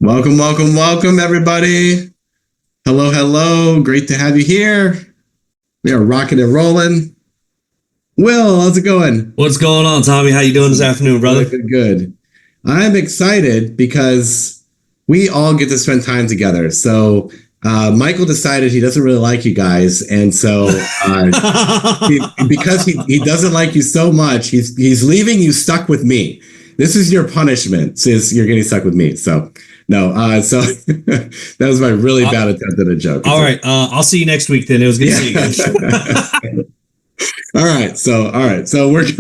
Welcome, welcome, welcome, everybody. Hello, hello. Great to have you here. We are rocking and rolling. Will, how's it going? What's going on, Tommy? How you doing this afternoon, brother? Good, good. I'm excited because we all get to spend time together. So Michael decided he doesn't really like you guys, and so because he doesn't like you so much, he's leaving you stuck with me. This is your punishment, since you're getting stuck with me. So no, so that was my really bad attempt at a joke. All right, I'll see you next week then. It was good to see you guys. All right, so we're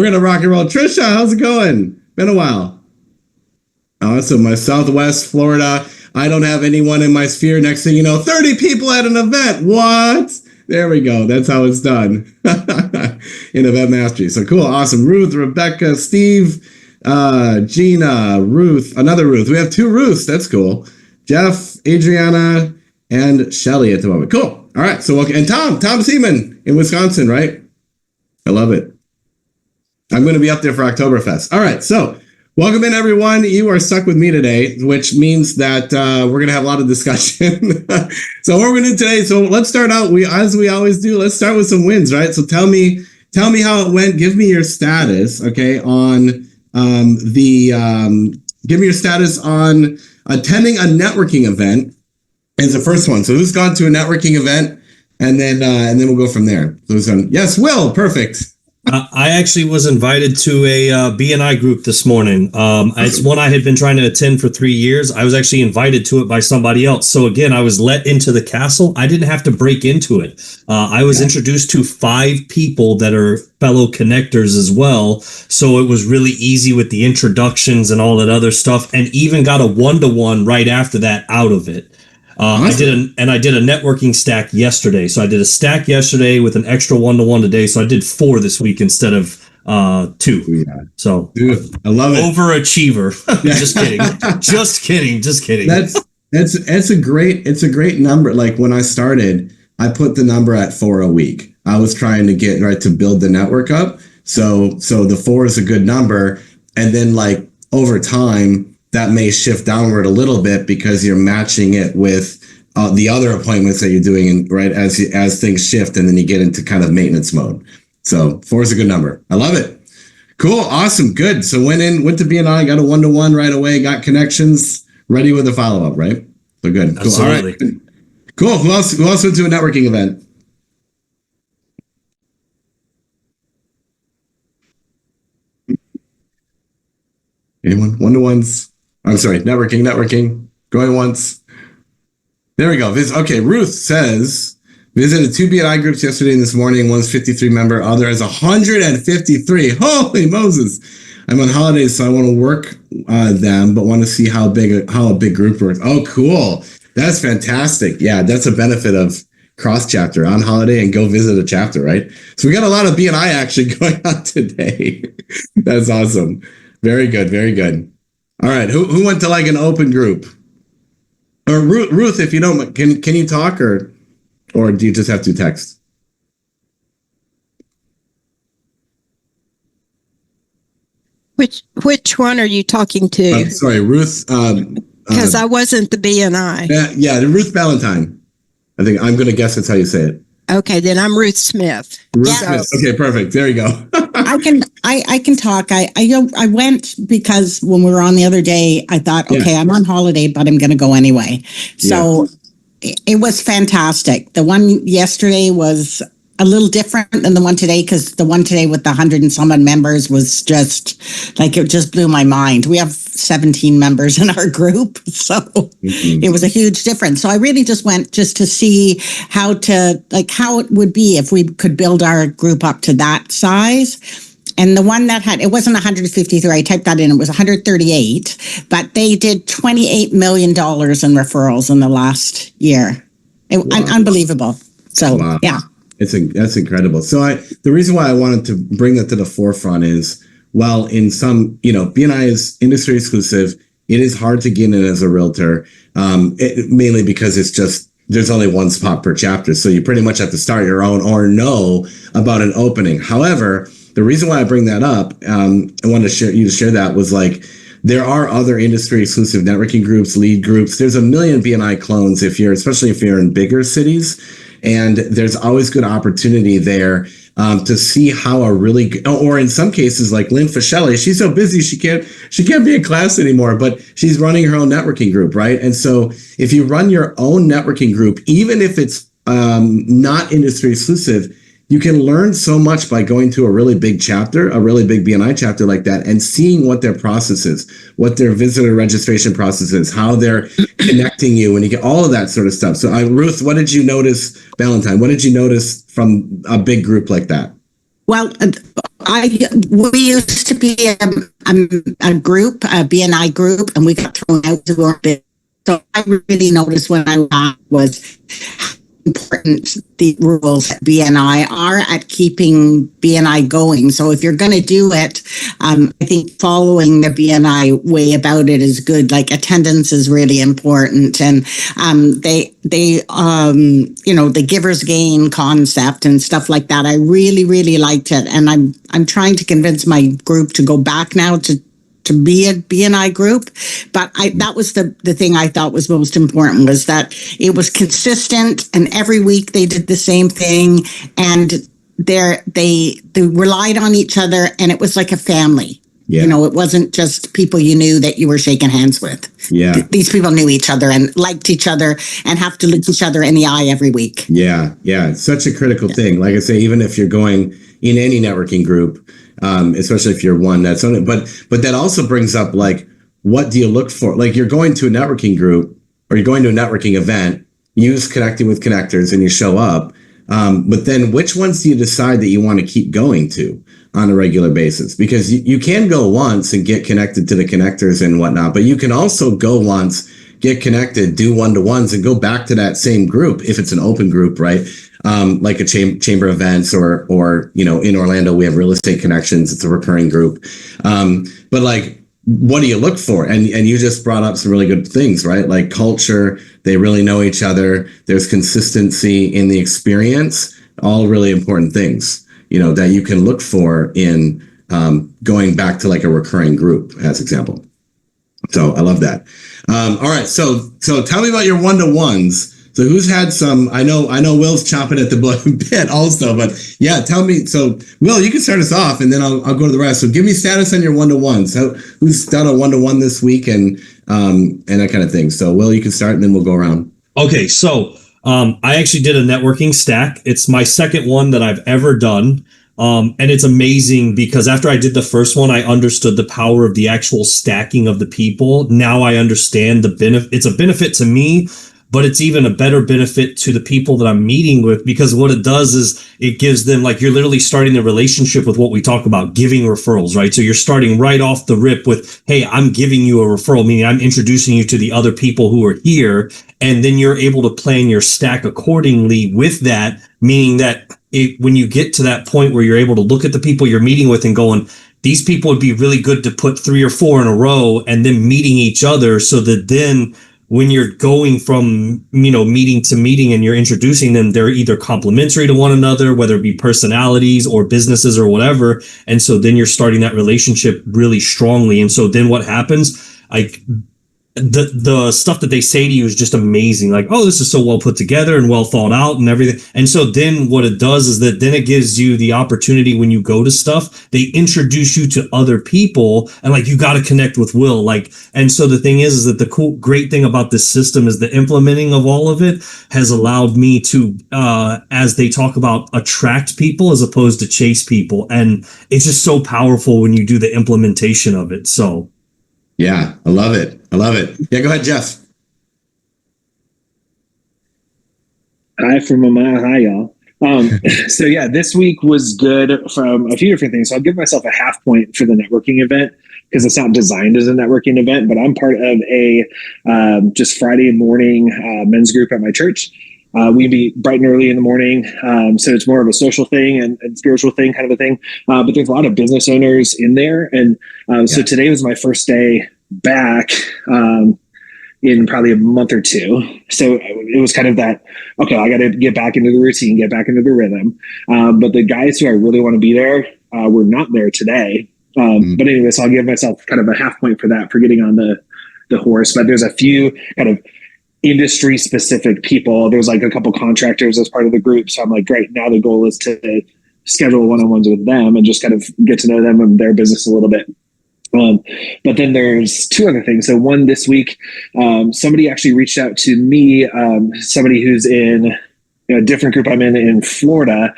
gonna rock and roll. Trisha, how's it going? Been a while. Awesome. My Southwest Florida. I don't have anyone in my sphere. Next thing you know, 30 people at an event. What? There we go. That's how it's done in event mastery. So cool, awesome. Ruth, Rebecca, Steve, Gina, Ruth, another Ruth. We have two Ruths. That's cool. Jeff, Adriana, and Shelly at the moment. Cool. All right. So welcome. And Tom Seaman in Wisconsin, right? I love it. I'm going to be up there for Oktoberfest. All right. So welcome in, everyone. You are stuck with me today, which means that we're going to have a lot of discussion. So what we're going to do today, so let's start out, as we always do, let's start with some wins, right? So tell me how it went. Give me your status, okay, on give me your status on attending a networking event is the first one. So who's gone to a networking event? And then we'll go from there. So who's gone? Yes, Will, perfect. I actually was invited to a BNI group this morning. It's one I had been trying to attend for 3 years. I was actually invited to it by somebody else. So again, I was let into the castle. I didn't have to break into it. I was introduced to 5 people that are fellow connectors as well. So it was really easy with the introductions and all that other stuff, and even got a 1-to-1 right after that out of it. Awesome. I did a networking stack yesterday. So I did a stack yesterday with an extra 1-to-1 today. So I did 4 this week instead of 2. Yeah. So dude, I love it. Overachiever. Just kidding. It's a great number. Like when I started, I put the number at 4 a week. I was trying to get right to build the network up. So the 4 is a good number. And then like over time, that may shift downward a little bit because you're matching it with the other appointments that you're doing, and right as things shift, and then you get into kind of maintenance mode. So 4 is a good number. I love it. Cool, awesome, good. So went to BNI, got a 1-to-1 right away, got connections, ready with a follow up, right? So good. Cool. Absolutely. All right. Cool. Who else went to a networking event? Anyone? 1-to-1s. I'm sorry, networking, going once. There we go. Okay, Ruth says, visited 2 BNI groups yesterday and this morning. One's 53 member, other has 153. Holy Moses. I'm on holidays, so I want to work them, but want to see how a big group works. Oh, cool. That's fantastic. Yeah, that's a benefit of cross chapter on holiday and go visit a chapter, right? So we got a lot of BNI action going on today. That's awesome. Very good, very good. All right, who went to like an open group? Or Ruth, if you don't, can you talk or do you just have to text? Which one are you talking to? Sorry, Ruth. Because I wasn't the BNI. Yeah, the Ruth Ballantyne. I think I'm going to guess that's how you say it. Okay, then I'm Ruth Smith. Smith. Okay, perfect. There you go. I can talk. I went because when we were on the other day, I thought, okay, I'm on holiday, but I'm going to go anyway. So it was fantastic. The one yesterday was a little different than the one today, because the one today with the 100 and some odd members was just like, it just blew my mind. We have 17 members in our group, so it was a huge difference. So I really just went just to see how it would be if we could build our group up to that size. And the one that it wasn't 153, I typed that in, it was 138, but they did $28 million in referrals in the last year. Unbelievable. So, yeah. That's incredible. So the reason why I wanted to bring that to the forefront is, while in some, BNI is industry exclusive, it is hard to get in as a realtor, mainly because it's just, there's only one spot per chapter. So you pretty much have to start your own or know about an opening. However, the reason why I bring that up, I wanted to share that was like, there are other industry exclusive networking groups, lead groups. There's a million BNI clones especially if you're in bigger cities, and there's always good opportunity there to see how or in some cases like Lynn Fischelli, she's so busy she can't be in class anymore, but she's running her own networking group, right? And so if you run your own networking group, even if it's not industry exclusive, you can learn so much by going to a really big chapter, a really big BNI chapter like that, and seeing what their process is, what their visitor registration process is, how they're connecting you, and you get all of that sort of stuff. So, Ruth, what did you notice, Valentine? What did you notice from a big group like that? Well, we used to be a group, a BNI group, and we got thrown out to our big. So I really noticed when I was important the rules at BNI are at keeping BNI going. So if you're going to do it, I think following the BNI way about it is good. Like attendance is really important, and the giver's gain concept and stuff like that. I really, really liked it, and I'm trying to convince my group to go back now to be a BNI group. But that was the thing I thought was most important, was that it was consistent, and every week they did the same thing, and they relied on each other, and it was like a family. Yeah. It wasn't just people you knew that you were shaking hands with. Yeah. These people knew each other and liked each other and have to look each other in the eye every week. Yeah. Yeah. It's such a critical thing. Like I say, even if you're going in any networking group, especially if you're one that's on it, but that also brings up, like, what do you look for? Like, you're going to a networking group or you're going to a networking event, you use Connecting with Connectors and you show up. But then which ones do you decide that you want to keep going to on a regular basis? Because you can go once and get connected to the connectors and whatnot, but you can also go once, get connected, do one-to-ones, and go back to that same group if it's an open group, right? Like a chamber events or in Orlando, we have Real Estate Connections. It's a recurring group. But like, what do you look for? And you just brought up some really good things, right? Like culture, they really know each other. There's consistency in the experience, all really important things, that you can look for in going back to like a recurring group as example. So I love that. All right. So tell me about your one-to-ones. So who's had some? I know Will's chomping at the bit also, but yeah, tell me. So Will, you can start us off, and then I'll go to the rest. So give me status on your one-to-ones. Who's done a one-to-one this week and that kind of thing. So Will, you can start, and then we'll go around. Okay, so I actually did a networking stack. It's my second one that I've ever done. And it's amazing because after I did the first one, I understood the power of the actual stacking of the people. Now I understand the benefit. It's a benefit to me, but it's even a better benefit to the people that I'm meeting with, because what it does is it gives them, like, you're literally starting the relationship with what we talk about, giving referrals, right? So you're starting right off the rip with, hey, I'm giving you a referral, meaning I'm introducing you to the other people who are here. And then you're able to plan your stack accordingly with that, meaning that when you get to that point where you're able to look at the people you're meeting with and going, these people would be really good to put 3 or 4 in a row, and then meeting each other, so that then when you're going from, meeting to meeting and you're introducing them, they're either complementary to one another, whether it be personalities or businesses or whatever. And so then you're starting that relationship really strongly. And so then what happens, like, the stuff that they say to you is just amazing. Like, oh, this is so well put together and well thought out and everything. And so then what it does is that then it gives you the opportunity when you go to stuff, they introduce you to other people, and like, you got to connect with Will. Like, and so the thing is that the great thing about this system is the implementing of all of it has allowed me to, as they talk about, attract people as opposed to chase people. And it's just so powerful when you do the implementation of it. So. Yeah, I love it. Yeah, go ahead, Jeff. Hi from a mile high, y'all. So yeah, this week was good from a few different things. So I'll give myself a half point for the networking event, because it's not designed as a networking event, but I'm part of a just Friday morning men's group at my church. We meet bright and early in the morning. So it's more of a social thing and spiritual thing, kind of a thing. But there's a lot of business owners in there. And so today was my first day back in probably a month or two. So it was kind of that, okay, I got to get back into the routine, get back into the rhythm. But the guys who I really want to be there were not there today. But anyway, so I'll give myself kind of a half point for that, for getting on the horse. But there's a few kind of industry specific people. There's like a couple contractors as part of the group. So I'm like, great. Now the goal is to schedule one-on-ones with them and just kind of get to know them and their business a little bit. But then there's two other things. So one, this week, somebody actually reached out to me, somebody who's in a different group I'm in Florida.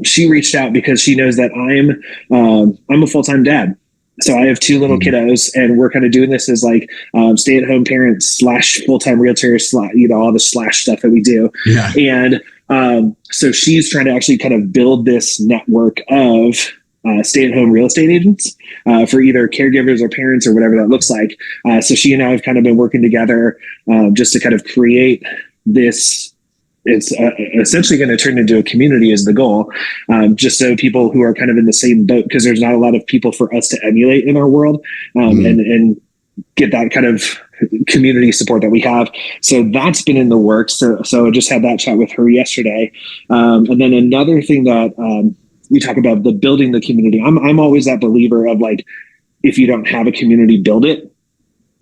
She reached out because she knows that I'm a full-time dad. So I have two little kiddos, and we're kind of doing this as like stay-at-home parents / full-time realtors, all the / stuff that we do. Yeah. And so she's trying to actually kind of build this network of stay-at-home real estate agents for either caregivers or parents or whatever that looks like. So she and I have kind of been working together just to kind of create this. It's essentially going to turn into a community is the goal, just so people who are kind of in the same boat, because there's not a lot of people for us to emulate in our world, and get that kind of community support that we have. So that's been in the works. So I just had that chat with her yesterday. And then another thing that we talk about, the building the community. I'm always that believer of like, if you don't have a community, build it.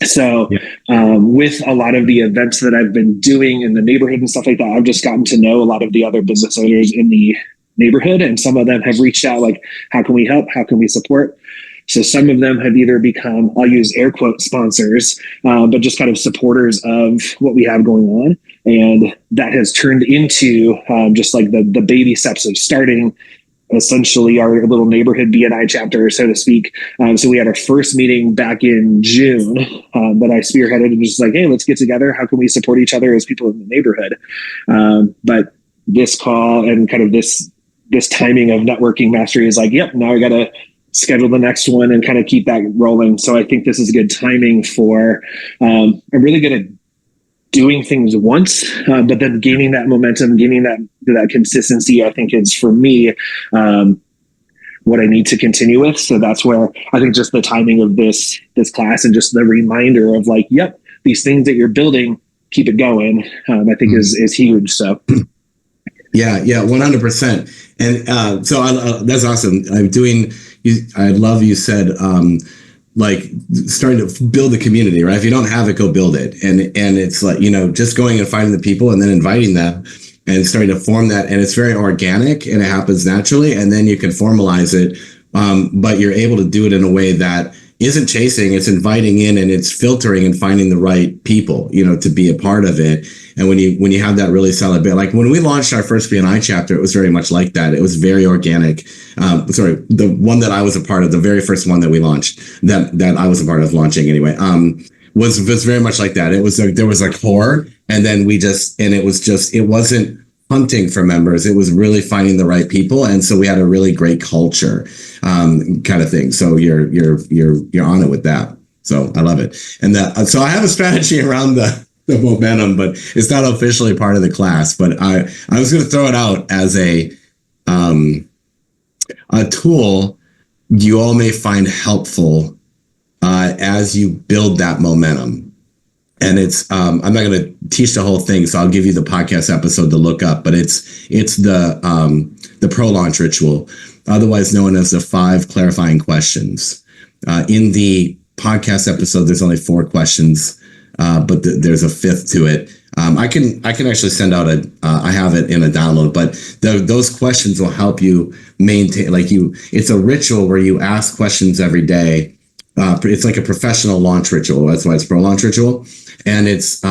So with a lot of the events that I've been doing in the neighborhood and stuff like that, I've just gotten to know a lot of the other business owners in the neighborhood. And some of them have reached out like, how can we help? How can we support? So some of them have either become, I'll use air quote sponsors, but just kind of supporters of what we have going on. And that has turned into just like the baby steps of starting essentially our little neighborhood BNI chapter, so to speak. So we had our first meeting back in June that I spearheaded, and just like, hey, let's get together. How can we support each other as people in the neighborhood? But this call and kind of this timing of networking mastery is like, yep, now I got to schedule the next one and kind of keep that rolling. So I think this is good timing for, I'm really good at doing things once, but then gaining that momentum, gaining that consistency, I think is for me, what I need to continue with. So that's where I think just the timing of this class and just the reminder of like, yep, these things that you're building, keep it going. I think is huge. So. Yeah, 100%. And so that's awesome. I love you said, like starting to build the community, right? If you don't have it, go build it. And it's like, just going and finding the people and then inviting them and starting to form that. And it's very organic and it happens naturally. And then you can formalize it. But you're able to do it in a way that isn't chasing, it's inviting in and it's filtering and finding the right people, to be a part of it. And when you have that really solid bit, like when we launched our first BNI chapter, it was very much like that. It was very organic. The one that I was a part of, the very first one that we launched, that I was a part of launching anyway, was very much like that. It was there was a core, and then it wasn't hunting for members. It was really finding the right people, and so we had a really great culture, kind of thing. So you're on it with that. So I love it. And so I have a strategy around the momentum, but it's not officially part of the class. But I was going to throw it out as a tool you all may find helpful as you build that momentum. And it's I'm not going to teach the whole thing, so I'll give you the podcast episode to look up. But it's the pro-launch ritual, otherwise known as the 5 clarifying questions. In the podcast episode, there's only 4 questions. But there's a 5th to it. I can actually send out I have it in a download, but those questions will help you maintain, it's a ritual where you ask questions every day. It's like a professional launch ritual. That's why it's pro launch ritual. And it's,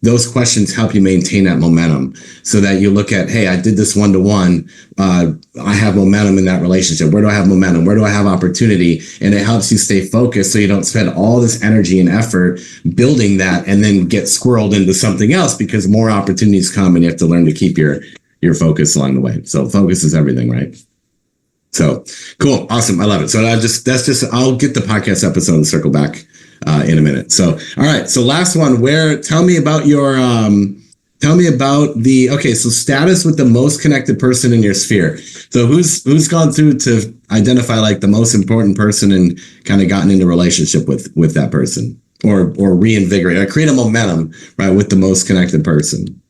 those questions help you maintain that momentum so that you look at, hey, I did this 1-to-1. I have momentum in that relationship. Where do I have momentum? Where do I have opportunity? And it helps you stay focused so you don't spend all this energy and effort building that and then get squirreled into something else, because more opportunities come and you have to learn to keep your focus along the way. So focus is everything, right? So cool. Awesome. I love it. So I'll get the podcast episode and circle back in a minute. So, all right. So last one, tell me about so status with the most connected person in your sphere. So who's gone through to identify like the most important person and kind of gotten into relationship with that person or reinvigorate or create a momentum, right, with the most connected person?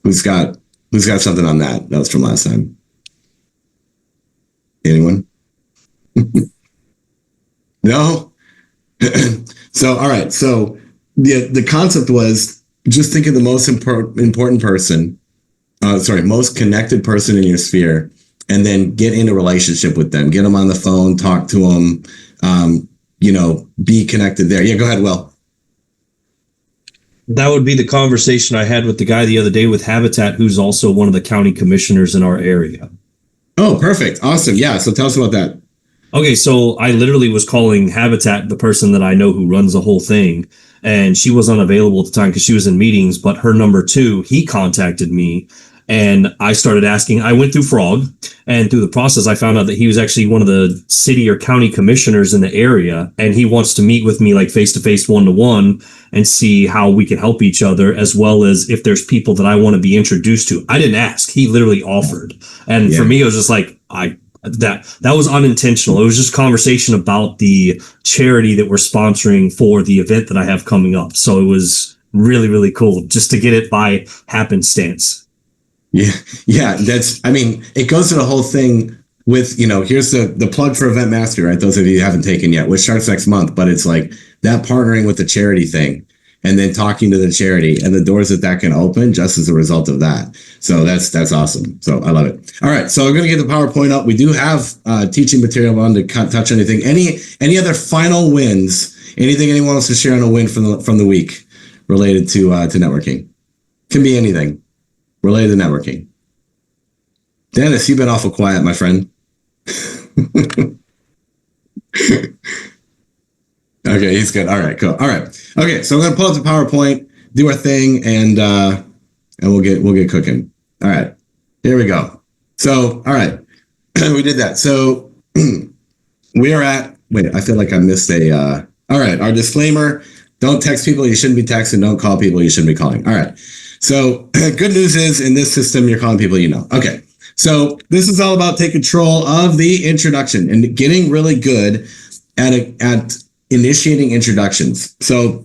Who's got something on that? That was from last time. Anyone? No. So, all right. So the concept was just think of the most important person, most connected person in your sphere, and then get in a relationship with them. Get them on the phone, talk to them, be connected there. Yeah, go ahead, Will. That would be the conversation I had with the guy the other day with Habitat, who's also one of the county commissioners in our area. Oh, perfect. Awesome. Yeah. So tell us about that. Okay, so I literally was calling Habitat, the person that I know who runs the whole thing, and she was unavailable at the time because she was in meetings. But her number two, he contacted me, and I started asking. I went through Frog, and through the process, I found out that he was actually one of the city or county commissioners in the area, and he wants to meet with me like face to face, 1-to-1, and see how we can help each other, as well as if there's people that I want to be introduced to. I didn't ask; he literally offered, and for me, it was just like that was unintentional. It was just conversation about the charity that we're sponsoring for the event that I have coming up. So it was really, really cool just to get it by happenstance. Yeah. It goes to the whole thing with, here's the plug for Event Mastery, right? Those of you who haven't taken yet, which starts next month, but it's like that partnering with the charity thing and then talking to the charity and the doors that can open just as a result of that. So that's awesome. So I love it. All right. So we're going to get the PowerPoint up. We do have teaching material on to touch anything. Any other final wins? Anything anyone wants to share on a win from the week related to networking? Can be anything related to networking. Dennis, you've been awful quiet, my friend. Okay, he's good. All right, cool. All right. Okay, so I'm gonna pull up the PowerPoint, do our thing, and we'll get cooking. All right, here we go. So, all right, we did that. So we are at. Wait, I feel like I missed a. All right, our disclaimer: don't text people you shouldn't be texting. Don't call people you shouldn't be calling. All right. So good news is in this system you're calling people you know. Okay. So this is all about taking control of the introduction and getting really good at initiating introductions. So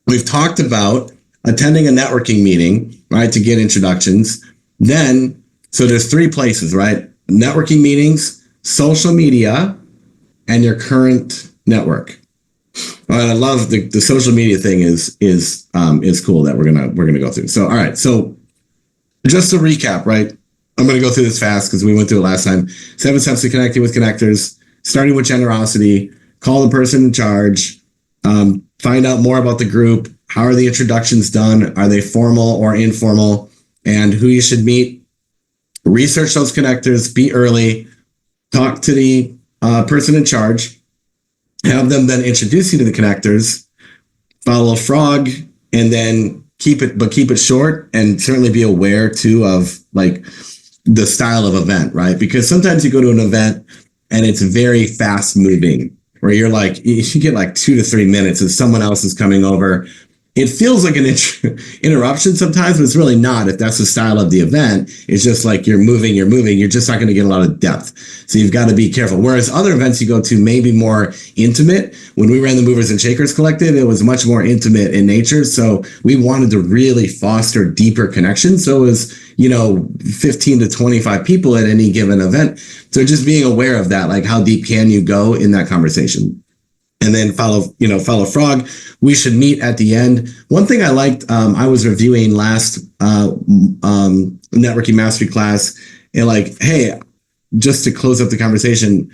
we've talked about attending a networking meeting, right, to get introductions. Then, so there's three places, right? Networking meetings, social media, and your current network. I love the social media thing is cool that we're gonna go through. So all right, so just to recap, right? I'm gonna go through this fast because we went through it last time. 7 steps to connecting with connectors, starting with generosity. Call the person in charge, find out more about the group. How are the introductions done? Are they formal or informal? And who you should meet. Research those connectors, be early, talk to the person in charge, have them then introduce you to the connectors, follow Frog, and then keep it short, and certainly be aware too of like the style of event, right? Because sometimes you go to an event and it's very fast moving, where you're like, you get like 2 to 3 minutes and someone else is coming over. It feels like an interruption sometimes, but it's really not. If that's the style of the event, it's just like you're moving. You're just not going to get a lot of depth. So you've got to be careful. Whereas other events you go to may be more intimate. When we ran the Movers and Shakers Collective, it was much more intimate in nature. So we wanted to really foster deeper connections. So it was, 15 to 25 people at any given event. So just being aware of that, like how deep can you go in that conversation? And then follow Frog. We should meet at the end. One thing I liked, I was reviewing last networking mastery class, and like, hey, just to close up the conversation,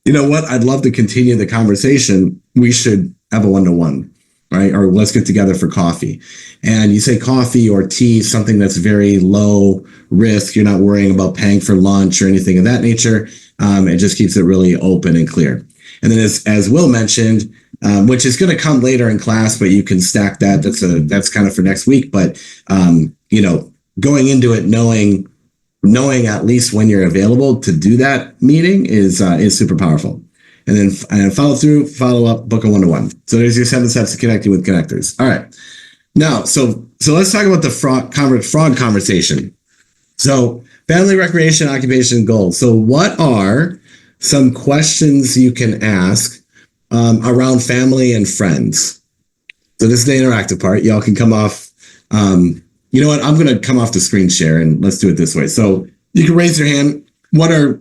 you know what? I'd love to continue the conversation. We should have a 1-to-1, right? Or let's get together for coffee. And you say coffee or tea, something that's very low risk. You're not worrying about paying for lunch or anything of that nature. It just keeps it really open and clear. And then as Will mentioned, which is going to come later in class, but you can stack that. That's kind of for next week. But, going into it, knowing at least when you're available to do that meeting is super powerful. And then follow up, book a 1-to-1. So there's your 7 steps to connecting with connectors. All right. Now, so let's talk about the frog conversation. So family, recreation, occupation, goals. So what are some questions you can ask around family and friends? So this is the interactive part. Y'all can come off. You know what? I'm going to come off the screen share and let's do it this way. So you can raise your hand. What are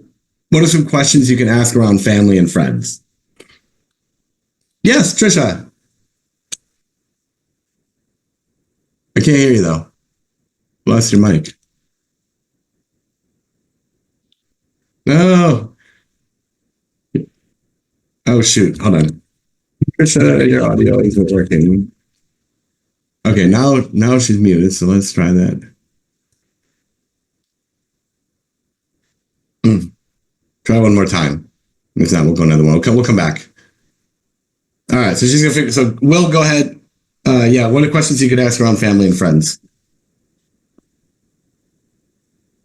some questions you can ask around family and friends? Yes, Trisha. I can't hear you though. Lost your mic. No. Oh shoot! Hold on, Trisha, your audio isn't working. Okay, now she's muted. So let's try that. Try one more time. If not, we'll go another one. We'll come back. All right. So she's gonna figure. So Will, go ahead. Yeah. What are questions you could ask around family and friends?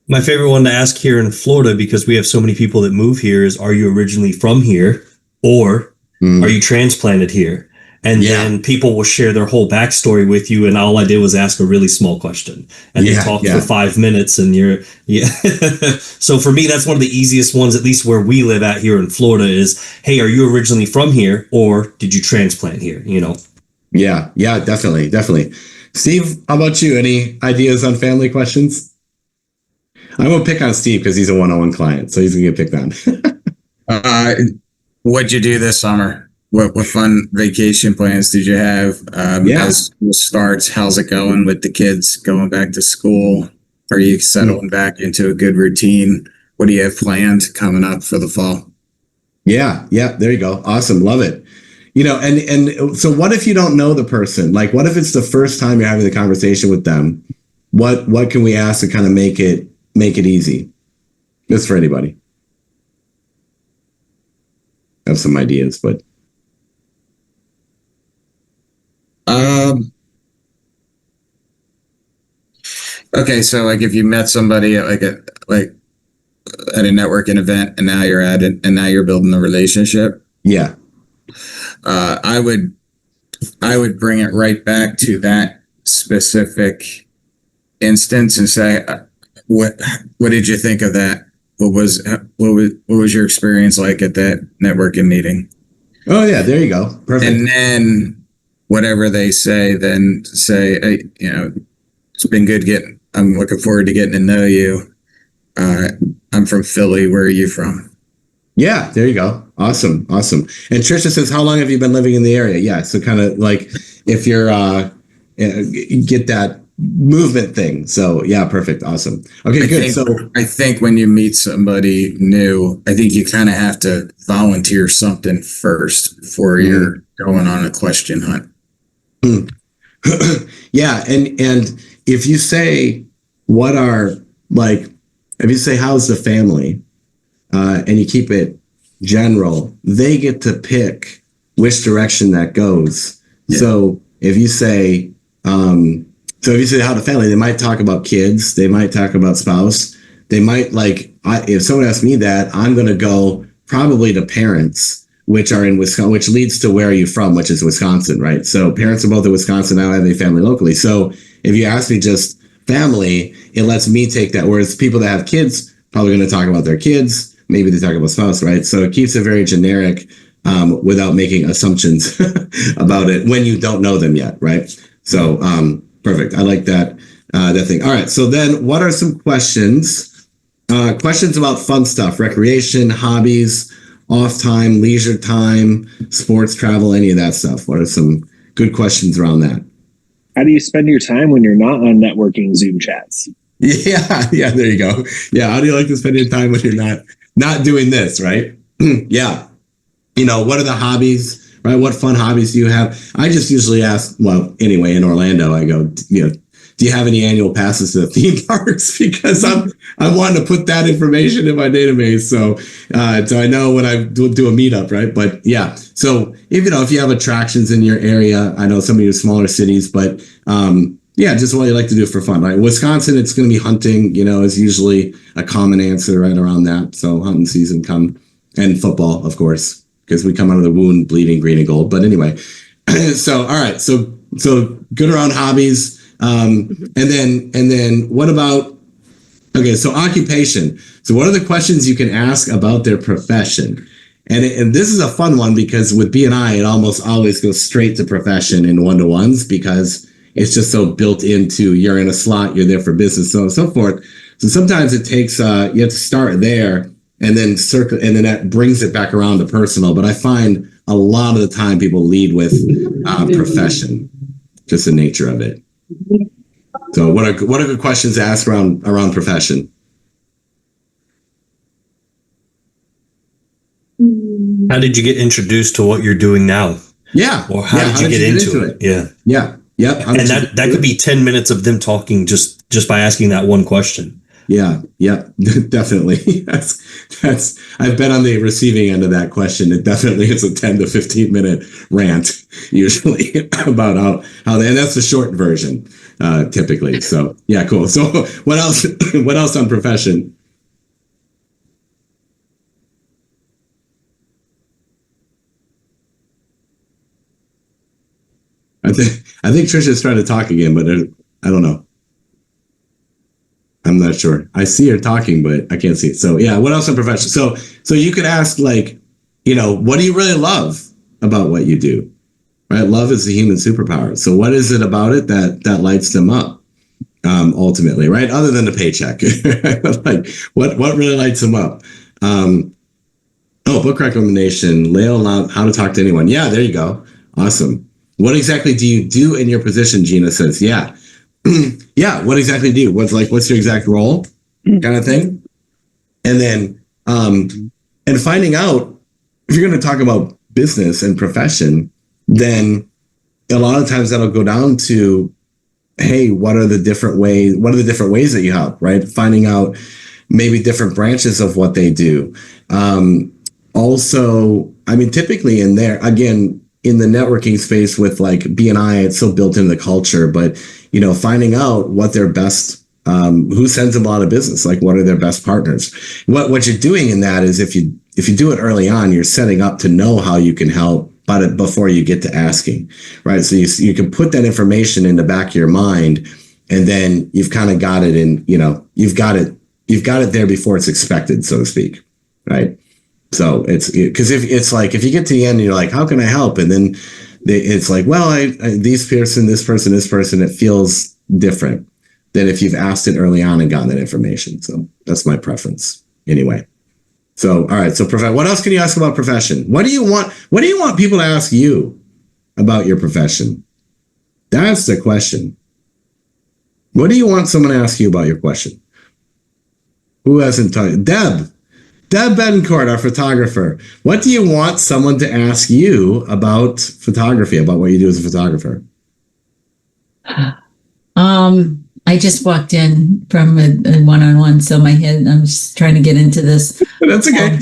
My favorite one to ask here in Florida, because we have so many people that move here, is: are you originally from here, or are you transplanted here? And then people will share their whole backstory with you, and all I did was ask a really small question, and they talk for 5 minutes, and So for me, that's one of the easiest ones, at least where we live out here in Florida, is, hey, are you originally from here, or did you transplant here? You know? Yeah, definitely. Steve, how about you? Any ideas on family questions? I won't pick on Steve because he's a one-on-one client, so he's gonna get picked on. What'd you do this summer? What fun vacation plans did you have? As school starts, how's it going with the kids going back to school? Are you settling back into a good routine? What do you have planned coming up for the fall? Yeah, there you go. Awesome, love it. You know, and so what if you don't know the person? Like, what if it's the first time you're having the conversation with them? What can we ask to kind of make it easy? Just for anybody. I have some ideas, but okay, so like if you met somebody at at a networking event, and now you're at it, and now you're building a relationship. Yeah. I would bring it right back to that specific instance and say, what did you think of that? What was your experience like at that networking meeting? Oh yeah, there you go. Perfect. And then whatever they say, then say, hey, it's been good I'm looking forward to getting to know you. I'm from Philly. Where are you from? Yeah, there you go. Awesome. And Trisha says, how long have you been living in the area? Yeah, so kind of like if you're get that movement thing. So yeah, perfect. Awesome. Okay, good. I think when you meet somebody new, I think you kind of have to volunteer something first before you're going on a question hunt. Yeah, and if you say if you say how's the family, and you keep it general, they get to pick which direction that goes. Yeah. So if you say how the family, they might talk about kids, they might talk about spouse, they might if someone asks me that, I'm going to go probably to parents, which are in Wisconsin, which leads to where are you from, which is Wisconsin, right? So parents are both in Wisconsin. I don't have any family locally. So if you ask me just family, it lets me take that. Whereas people that have kids probably going to talk about their kids. Maybe they talk about spouse, right? So it keeps it very generic without making assumptions about it when you don't know them yet, right? So perfect. I like that thing. All right. So then what are some questions? Questions about fun stuff, recreation, hobbies, off time, leisure time, sports, travel, any of that stuff. What are some good questions around that? How do you spend your time when you're not on networking Zoom chats? Yeah, there you go. Yeah, how do you like to spend your time when you're not doing this, right? Yeah. What are the hobbies, right? What fun hobbies do you have? I just usually ask, well, anyway, in Orlando, I go, do you have any annual passes to the theme parks? Because I'm wanting to put that information in my database. So I know when I do a meetup, right? But yeah, so if you have attractions in your area, I know some of your smaller cities, but yeah, just what you like to do for fun, right? Wisconsin, it's going to be hunting, is usually a common answer right around that. So hunting season and football, of course, because we come out of the wound bleeding green and gold. But anyway, so all right, so good around hobbies. And then what about, okay, so occupation. So what are the questions you can ask about their profession? And this is a fun one because with BNI, it almost always goes straight to profession in one-to-ones because it's just so built into you're in a slot, you're there for business, so on and so forth. So sometimes it takes, you have to start there and then circle, and then that brings it back around to personal. But I find a lot of the time people lead with profession, just the nature of it. So what are good questions to ask around profession? How did you get introduced to what you're doing now? Yeah. Or how did you get into it? Yeah. Yeah. Yep. And that could be 10 minutes of them talking just by asking that one question. Yeah. Yep. Definitely. That's I've been on the receiving end of that question. It definitely is a 10 to 15 minute rant usually about how and that's the short version typically. So yeah, cool. So what else on profession? I think Trisha's trying to talk again, but I don't know. I'm not sure. I see her talking, but I can't see it. So yeah, what else in profession? So you could ask like, what do you really love about what you do? Right? Love is the human superpower. So what is it about it that lights them up? Ultimately, right? Other than the paycheck, like what really lights them up? Book recommendation, Lael, How to Talk to Anyone. Yeah, there you go. Awesome. What exactly do you do in your position? Gina says, yeah. Yeah, what exactly do you? What's your exact role kind of thing? And then, and finding out if you're going to talk about business and profession, then a lot of times that'll go down to, hey, what are the different ways that you help, right? Finding out maybe different branches of what they do. Also, I mean, typically in there, again, in the networking space with like BNI, it's so built into the culture, but finding out what their best, who sends them a lot of business, like what are their best partners. What you're doing in that is if you do it early on, you're setting up to know how you can help, but before you get to asking, right? So you can put that information in the back of your mind, and then you've kind of got it in, you've got it there before it's expected, so to speak, right? So it's because if you get to the end and you're like, how can I help? And then it's like, well, this person, it feels different than if you've asked it early on and gotten that information. So that's my preference anyway. So, all right. So what else can you ask about profession? What do you want people to ask you about your profession? That's the question. What do you want someone to ask you about your question? Who hasn't told Deb Betancourt, our photographer. What do you want someone to ask you about photography, about what you do as a photographer? I just walked in from a one-on-one, so I'm just trying to get into this. That's okay.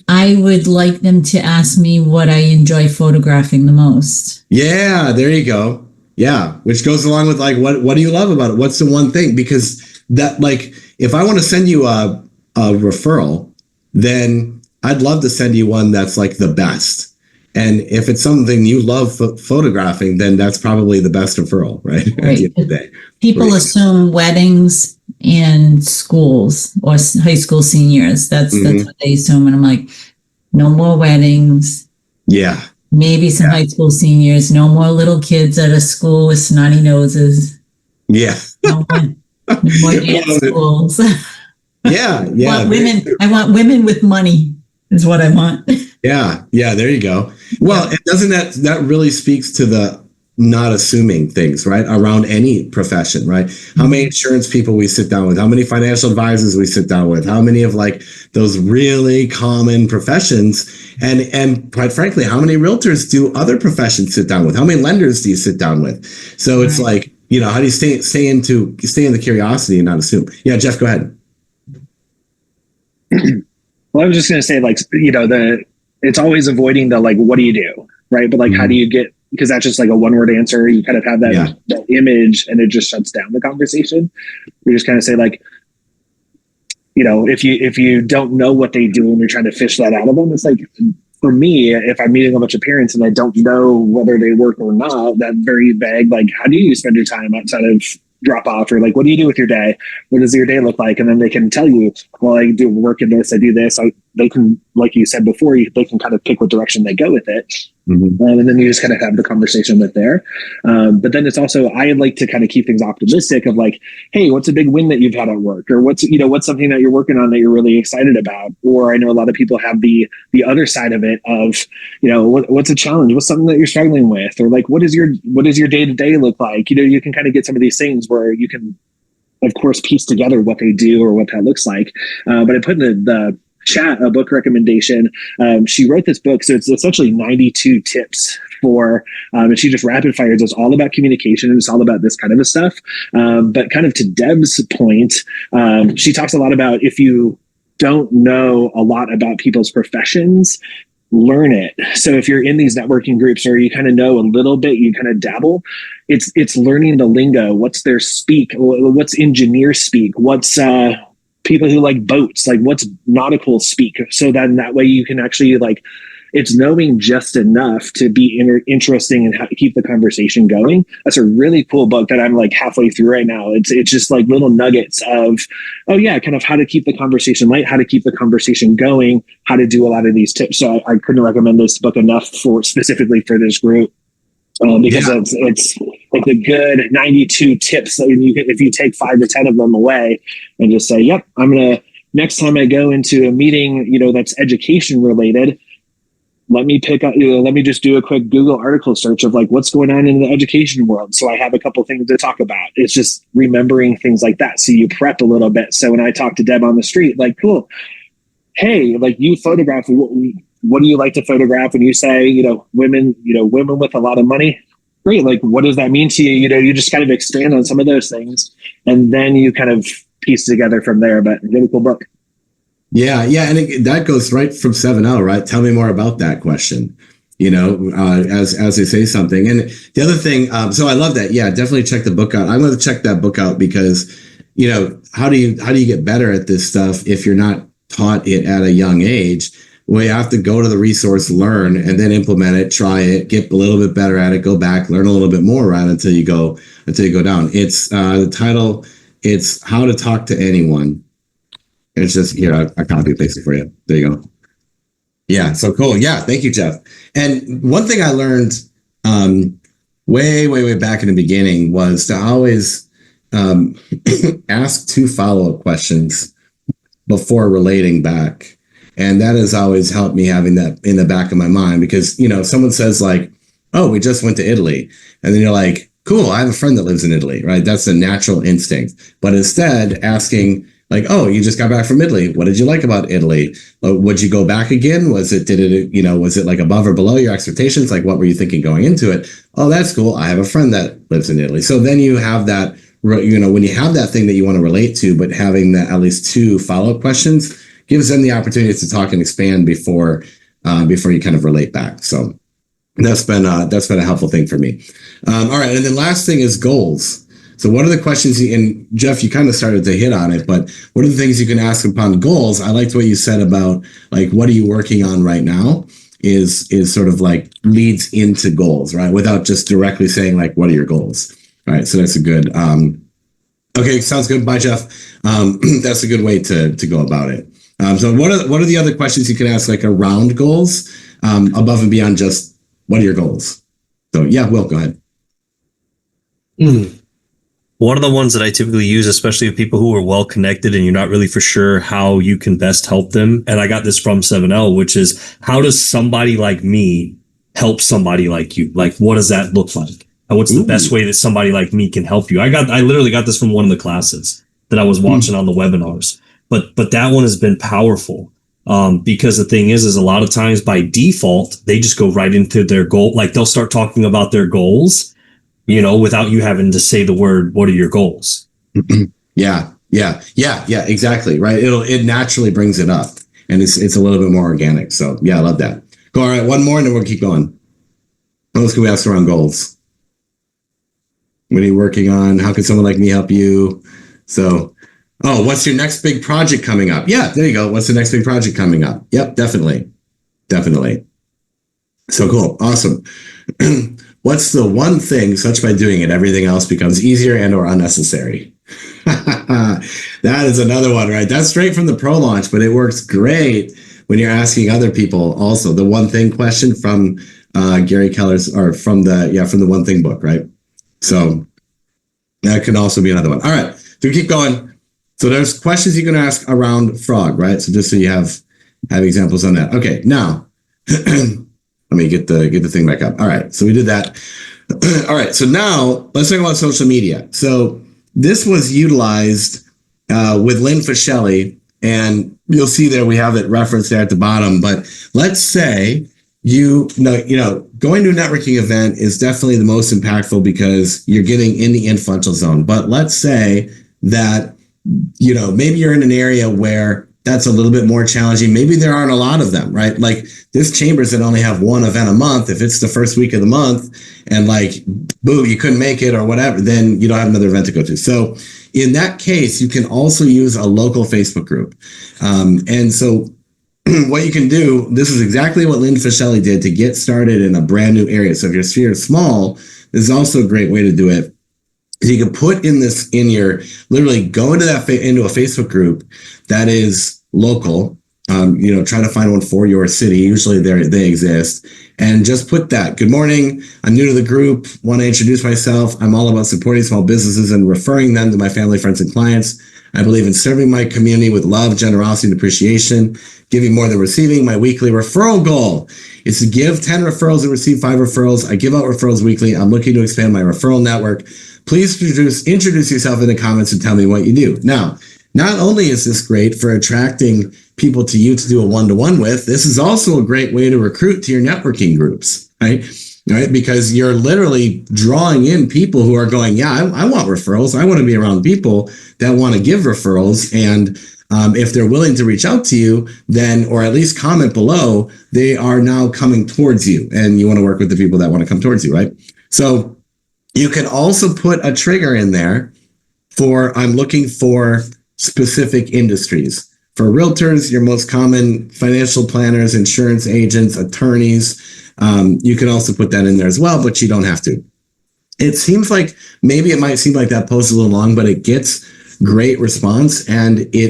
I would like them to ask me what I enjoy photographing the most. Yeah, there you go. Yeah, which goes along with like, what do you love about it? What's the one thing? Because that, like, if I want to send you a referral, then I'd love to send you one that's like the best. And if it's something you love photographing, then that's probably the best referral, right? At the end of the day. People assume weddings and schools or high school seniors. That's what they assume. And I'm like, no more weddings. Yeah. Maybe some high school seniors. No more little kids at a school with snotty noses. Yeah. No more dance schools. Yeah. I want women with money is what I want. Yeah. There you go. Well, and doesn't that really speaks to the not assuming things, right? Around any profession, right? How many insurance people we sit down with, how many financial advisors we sit down with, how many of like those really common professions, and quite frankly, how many realtors do other professions sit down with? How many lenders do you sit down with? So it's like, how do you stay in the curiosity and not assume? Yeah, Jeff, go ahead. Well, I was just going to say, like, it's always avoiding the, like, what do you do? Right. But like, how do you get, because that's just like a one word answer. You kind of have that image and it just shuts down the conversation. We just kind of say like, if you don't know what they do and you're trying to fish that out of them, it's like, for me, if I'm meeting a bunch of parents and I don't know whether they work or not, that very vague, like, how do you spend your time outside of drop off, or like, what do you do with your day? What does your day look like? And then they can tell you, well, I do work in this, I do this. They can, like you said before, they can kind of pick what direction they go with it. And then you just kind of have the conversation with there. But then it's also, I like to kind of keep things optimistic of like, hey, what's a big win that you've had at work? Or what's something that you're working on that you're really excited about? Or I know a lot of people have the other side of it of, what's a challenge? What's something that you're struggling with? Or like, what does your day-to-day look like? You can kind of get some of these things where you can, of course, piece together what they do or what that looks like. But I put in the chat a book recommendation. She wrote this book, so it's essentially 92 tips for, and she just rapid fires us all about communication, and it's all about this kind of stuff. But kind of to Deb's point, she talks a lot about if you don't know a lot about people's professions, learn it. So if you're in these networking groups or you kind of know a little bit, you kind of dabble, it's learning the lingo. What's their speak? What's engineer speak? What's people who like boats, like what's nautical speak? So then that way you can actually like, it's knowing just enough to be interesting and how to keep the conversation going. That's a really cool book that I'm like halfway through right now. It's just like little nuggets of, oh yeah, kind of how to keep the conversation light, how to keep the conversation going, how to do a lot of these tips. So I couldn't recommend this book enough specifically for this group. Because it's a good 92 tips that if you take 5 to 10 of them away and just say, yep, I'm going to, next time I go into a meeting, that's education related, let me just do a quick Google article search of like what's going on in the education world. So I have a couple things to talk about. It's just remembering things like that. So you prep a little bit. So when I talk to Deb on the street, like, cool. Hey, like you photograph, what do you like to photograph? When you say, women with a lot of money, great. Like, what does that mean to you? You just kind of expand on some of those things and then you kind of piece together from there, but really cool book. Yeah. And that goes right from 7L, right? Tell me more about that question, as they say something. And the other thing, so I love that. Yeah, definitely check the book out. I'm going to check that book out because, how do you get better at this stuff if you're not taught it at a young age? Well, you have to go to the resource, learn, and then implement it, try it, get a little bit better at it, go back, learn a little bit more, right? Until you go down. It's the title. It's How to Talk to Anyone. It's just here. I copy and paste it for you. There you go. Yeah. So cool. Yeah. Thank you, Jeff. And one thing I learned way back in the beginning was to always ask 2 follow-up questions before relating back. And that has always helped me having that in the back of my mind because, if someone says like, oh, we just went to Italy. And then you're like, cool, I have a friend that lives in Italy, right? That's a natural instinct. But instead asking like, oh, you just got back from Italy. What did you like about Italy? Would you go back again? Was it like above or below your expectations? Like, what were you thinking going into it? Oh, that's cool. I have a friend that lives in Italy. So then you have that, when you have that thing that you want to relate to, but having that at least 2 follow-up questions gives them the opportunity to talk and expand before you kind of relate back. So that's been a helpful thing for me. All right. And then last thing is goals. So what are the questions and Jeff, you kind of started to hit on it, but what are the things you can ask upon goals? I liked what you said about like, what are you working on right now is sort of like leads into goals, right? Without just directly saying like, what are your goals? All right. So that's a good, okay. Sounds good. Bye, Jeff. That's a good way to go about it. So what are the other questions you can ask like around goals, above and beyond just what are your goals? So yeah, Will, go ahead. One of the ones that I typically use, especially with people who are well connected and you're not really for sure how you can best help them. And I got this from 7L, which is how does somebody like me help somebody like you? Like, what does that look like? And what's the best way that somebody like me can help you? I literally got this from one of the classes that I was watching on the webinars. But that one has been powerful because the thing is a lot of times by default, they just go right into their goal. Like they'll start talking about their goals, without you having to say the word, what are your goals? Yeah, exactly. Right. It naturally brings it up and it's a little bit more organic. So yeah, I love that. Go. All right. One more and then we'll keep going. What else can we ask around goals? What are you working on? How can someone like me help you? So, what's your next big project coming up? Yeah, there you go. What's the next big project coming up? Yep, definitely. So cool. Awesome. What's the one thing such by doing it, everything else becomes easier and or unnecessary? That is another one, right? That's straight from the Pro Launch, but it works great when you're asking other people also. The one thing question from Gary Keller's, or from the One Thing book, right? So that can also be another one. All right, so we keep going. So there's questions you can ask around frog, right? So just so you have examples on that. Okay, now let me get the thing back up. All right, so we did that. All right, so now let's talk about social media. So this was utilized with Lynn Fischelli, and you'll see there we have it referenced there at the bottom. But let's say going to a networking event is definitely the most impactful because you're getting in the influential zone. But let's say that, maybe you're in an area where that's a little bit more challenging. Maybe there aren't a lot of them, right? Like there's chambers that only have one event a month. If it's the first week of the month and boo, you couldn't make it or whatever, then you don't have another event to go to. So in that case, you can also use a local Facebook group. And so what you can do, this is exactly what Lynn Fischelli did to get started in a brand new area. So if your sphere is small, this is also a great way to do it. You can put literally go into into a Facebook group that is local. Try to find one for your city. Usually they exist, and just put that. Good morning. I'm new to the group. Want to introduce myself. I'm all about supporting small businesses and referring them to my family, friends, and clients. I believe in serving my community with love, generosity, and appreciation, giving more than receiving. My weekly referral goal is to give 10 referrals and receive 5 referrals. I give out referrals weekly. I'm looking to expand my referral network. Please introduce yourself in the comments and tell me what you do. Now, not only is this great for attracting people to you to do a one-to-one with, this is also a great way to recruit to your networking groups, right? Right? Because you're literally drawing in people who are going, I want referrals. I want to be around people that want to give referrals. And if they're willing to reach out to you, then, or at least comment below, they are now coming towards you. And you want to work with the people that want to come towards you, right? So you can also put a trigger in there for, I'm looking for specific industries. For realtors, your most common financial planners, insurance agents, attorneys. You can also put that in there as well, but you don't have to. It seems like maybe it might seem like that post is a little long, but it gets great response, and it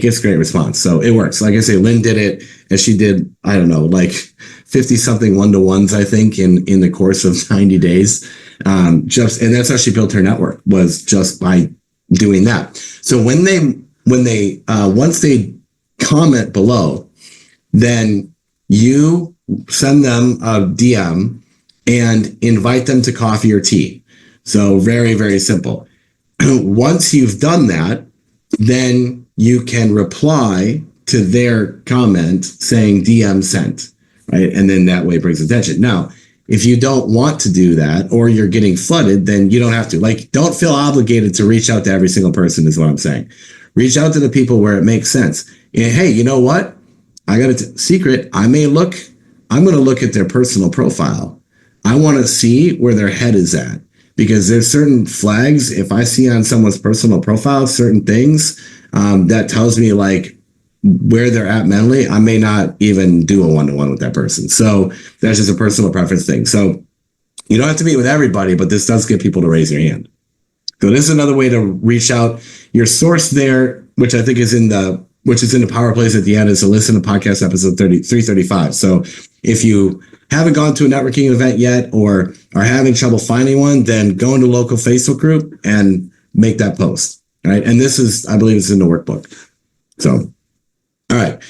gets great response. So it works. Like I say, Lynn did it, and she did, 50 something one-to-ones, I think, in the course of 90 days. And that's how she built her network, was just by doing that. So when they once they comment below, then you send them a DM and invite them to coffee or tea. So very, very simple. Once you've done that, then you can reply to their comment saying DM sent, right? And then that way it brings attention. Now, if you don't want to do that, or you're getting flooded, then you don't have to. Don't feel obligated to reach out to every single person is what I'm saying. Reach out to the people where it makes sense. And hey, you know what? I got a secret. I'm going to look at their personal profile. I want to see where their head is at, because there's certain flags. If I see on someone's personal profile certain things, that tells me where they're at mentally, I may not even do a one-to-one with that person. So that's just a personal preference thing. So you don't have to meet with everybody, but this does get people to raise their hand. So this is another way to reach out. Your source there, which I think is in the Power Plays at the end, is to listen to podcast episode 335. So if you haven't gone to a networking event yet, or are having trouble finding one, then go into a local Facebook group and make that post. Right. And this is, I believe it's in the workbook. So, all right.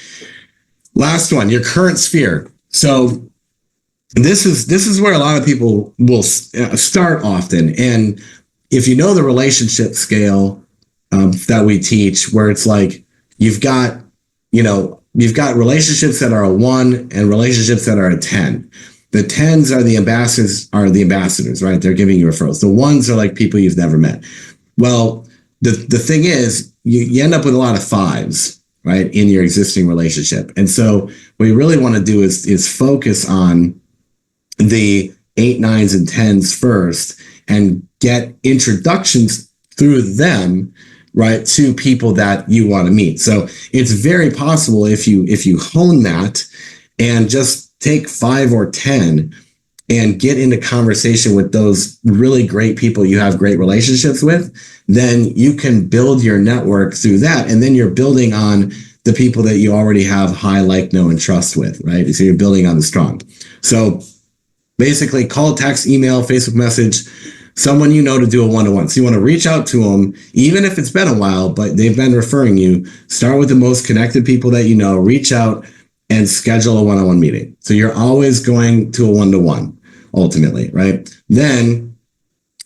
Last one, your current sphere. So this is where a lot of people will start often. And if you know the relationship scale that we teach, where it's you've got relationships that are a 1 and relationships that are a 10. The 10s are the ambassadors, right? They're giving you referrals. The 1s are people you've never met. Well, the thing is, you end up with a lot of 5s, right, in your existing relationship. And so what you really want to do is focus on the 8, 9s, and 10s first, and get introductions through them, right, to people that you want to meet. So it's very possible if you hone that and just take 5 or 10 and get into conversation with those really great people you have great relationships with, then you can build your network through that. And then you're building on the people that you already have high like, know, and trust with, right? So you're building on the strong. So basically call, text, email, Facebook message, someone you know to do a one-to-one. So you want to reach out to them, even if it's been a while, but they've been referring you. Start with the most connected people that you know, reach out and schedule a one-on-one meeting. So you're always going to a one-to-one ultimately, right? Then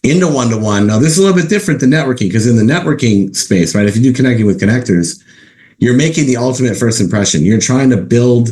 into one-to-one. Now this is a little bit different than networking, because in the networking space, right, if you do connecting with connectors, you're making the ultimate first impression. You're trying to build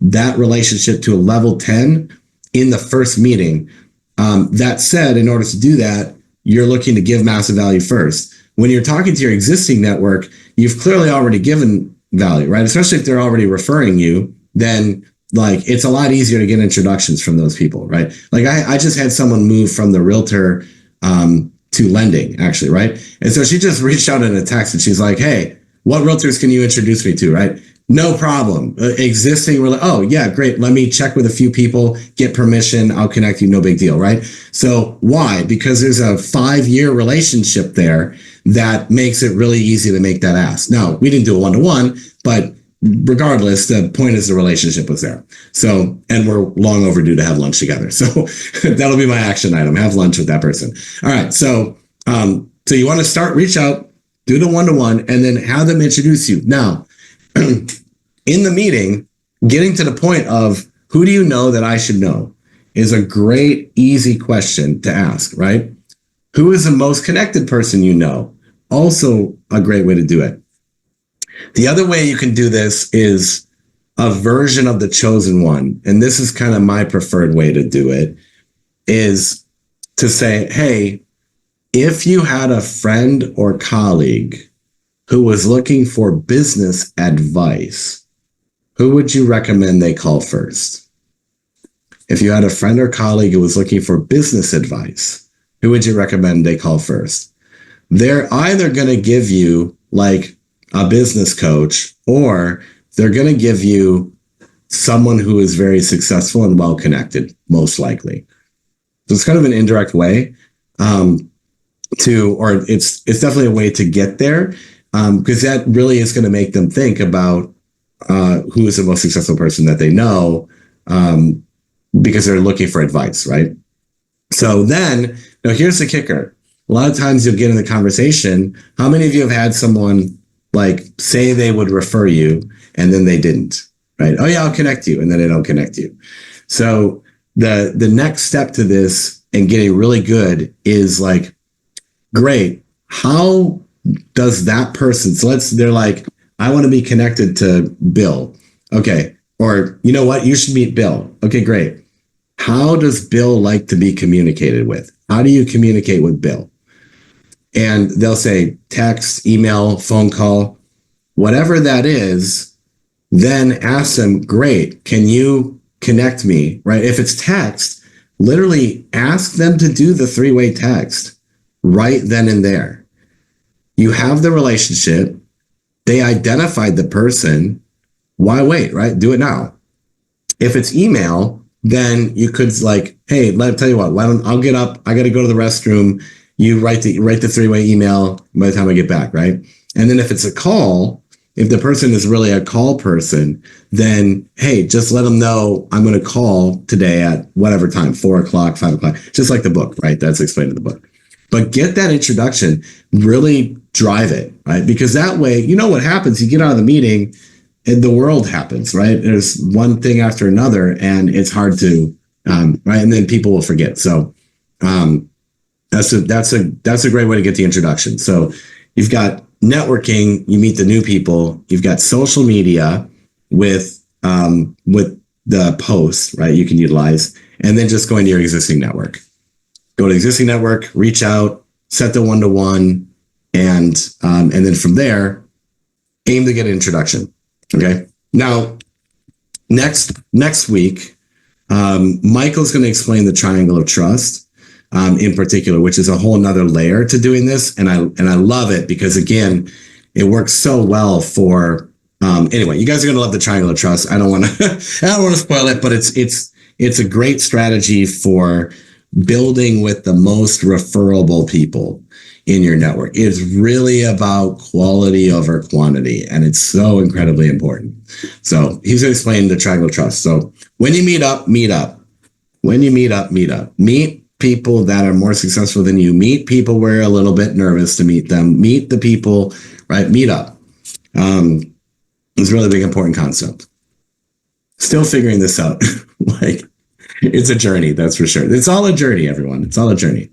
that relationship to a level 10 in the first meeting. That said, in order to do that, you're looking to give massive value first. When you're talking to your existing network, you've clearly already given value, right? Especially if they're already referring you, then like it's a lot easier to get introductions from those people, right? Like I just had someone move from the realtor to lending, actually, right? And so she just reached out in a text and she's like, hey, what realtors can you introduce me to, right? No problem. Oh yeah, great. Let me check with a few people, get permission. I'll connect you. No big deal, right? So why? Because there's a 5-year relationship there that makes it really easy to make that ask. Now, we didn't do a one-to-one, but regardless, the point is the relationship was there. So, and we're long overdue to have lunch together. So that'll be my action item. Have lunch with that person. All right. So, so you want to reach out, do the one-to-one, and then have them introduce you. Now, in the meeting, getting to the point of who do you know that I should know is a great, easy question to ask, right? Who is the most connected person you know? Also a great way to do it. The other way you can do this is a version of the chosen one. And this is kind of my preferred way to do it, is to say, hey, if you had a friend or colleague who was looking for business advice, who would you recommend they call first? If you had a friend or colleague who was looking for business advice, who would you recommend they call first? They're either going to give you like a business coach, or they're going to give you someone who is very successful and well connected, most likely. So it's kind of an indirect way it's definitely a way to get there, because that really is going to make them think about who is the most successful person that they know, because they're looking for advice, right? So then, now here's the kicker. A lot of times you'll get in the conversation. How many of you have had someone like say they would refer you and then they didn't, right? Oh yeah, I'll connect you. And then they don't connect you. So the next step to this and getting really good is like, great. How does that person, they're like, I want to be connected to Bill. Okay. Or you know what? You should meet Bill. Okay, great. How does Bill like to be communicated with? How do you communicate with Bill? And they'll say text, email, phone call, whatever that is, then ask them, great, can you connect me, right? If it's text, literally ask them to do the 3-way text right then and there. You have the relationship. They identified the person. Why wait, right? Do it now. If it's email, then you could like, hey, tell you what, I'll get up. I got to go to the restroom. You write the 3-way email by the time I get back, right? And then if it's a call, if the person is really a call person, then, hey, just let them know I'm going to call today at whatever time, 4:00, 5:00, just like the book, right? That's explained in the book. But get that introduction, really drive it, right? Because that way, you know what happens? You get out of the meeting and the world happens, right? There's one thing after another and it's hard to, right? And then people will forget. So, that's a great way to get the introduction. So you've got networking, you meet the new people, you've got social media with the posts, right? You can utilize, and then just going to your existing network. Go to existing network, reach out, set the one-to-one, and then from there, aim to get an introduction. Okay. Now, next week, Michael's going to explain the triangle of trust. In particular, which is a whole nother layer to doing this. And I love it because again, it works so well for, anyway, you guys are going to love the triangle of trust. I don't want to spoil it, but it's a great strategy for building with the most referable people in your network. It's really about quality over quantity, and it's so incredibly important. So he's going to explain the triangle of trust. So when you meet up, meet up. When you meet up, meet up. Meet people that are more successful than you. Meet people where you're a little bit nervous to meet them. Meet the people, right? Meet up. It's a really big, important concept. Still figuring this out. Like, it's a journey, that's for sure. It's all a journey, everyone. It's all a journey.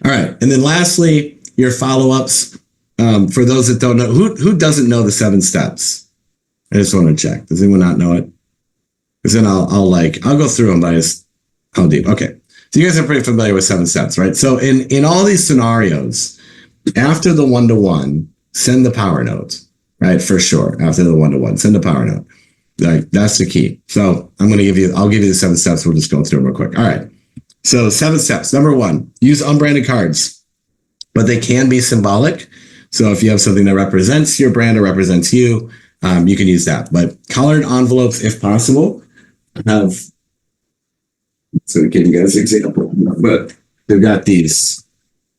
All right. And then lastly, your follow-ups. For those that don't know, who doesn't know the 7 steps? I just want to check. Does anyone not know it? Because then I'll go through them, but how deep. Okay. So you guys are pretty familiar with 7 steps, right? So in all these scenarios, after the 1-to-1, send the power note, right? For sure. After the 1-to-1, send a power note. Like, that's the key. So I'll give you the 7 steps. We'll just go through them real quick. All right. So 7 steps. Number 1, use unbranded cards, but they can be symbolic. So if you have something that represents your brand or represents you, you can use that. But colored envelopes, if possible, so to give you guys an example, but they've got these.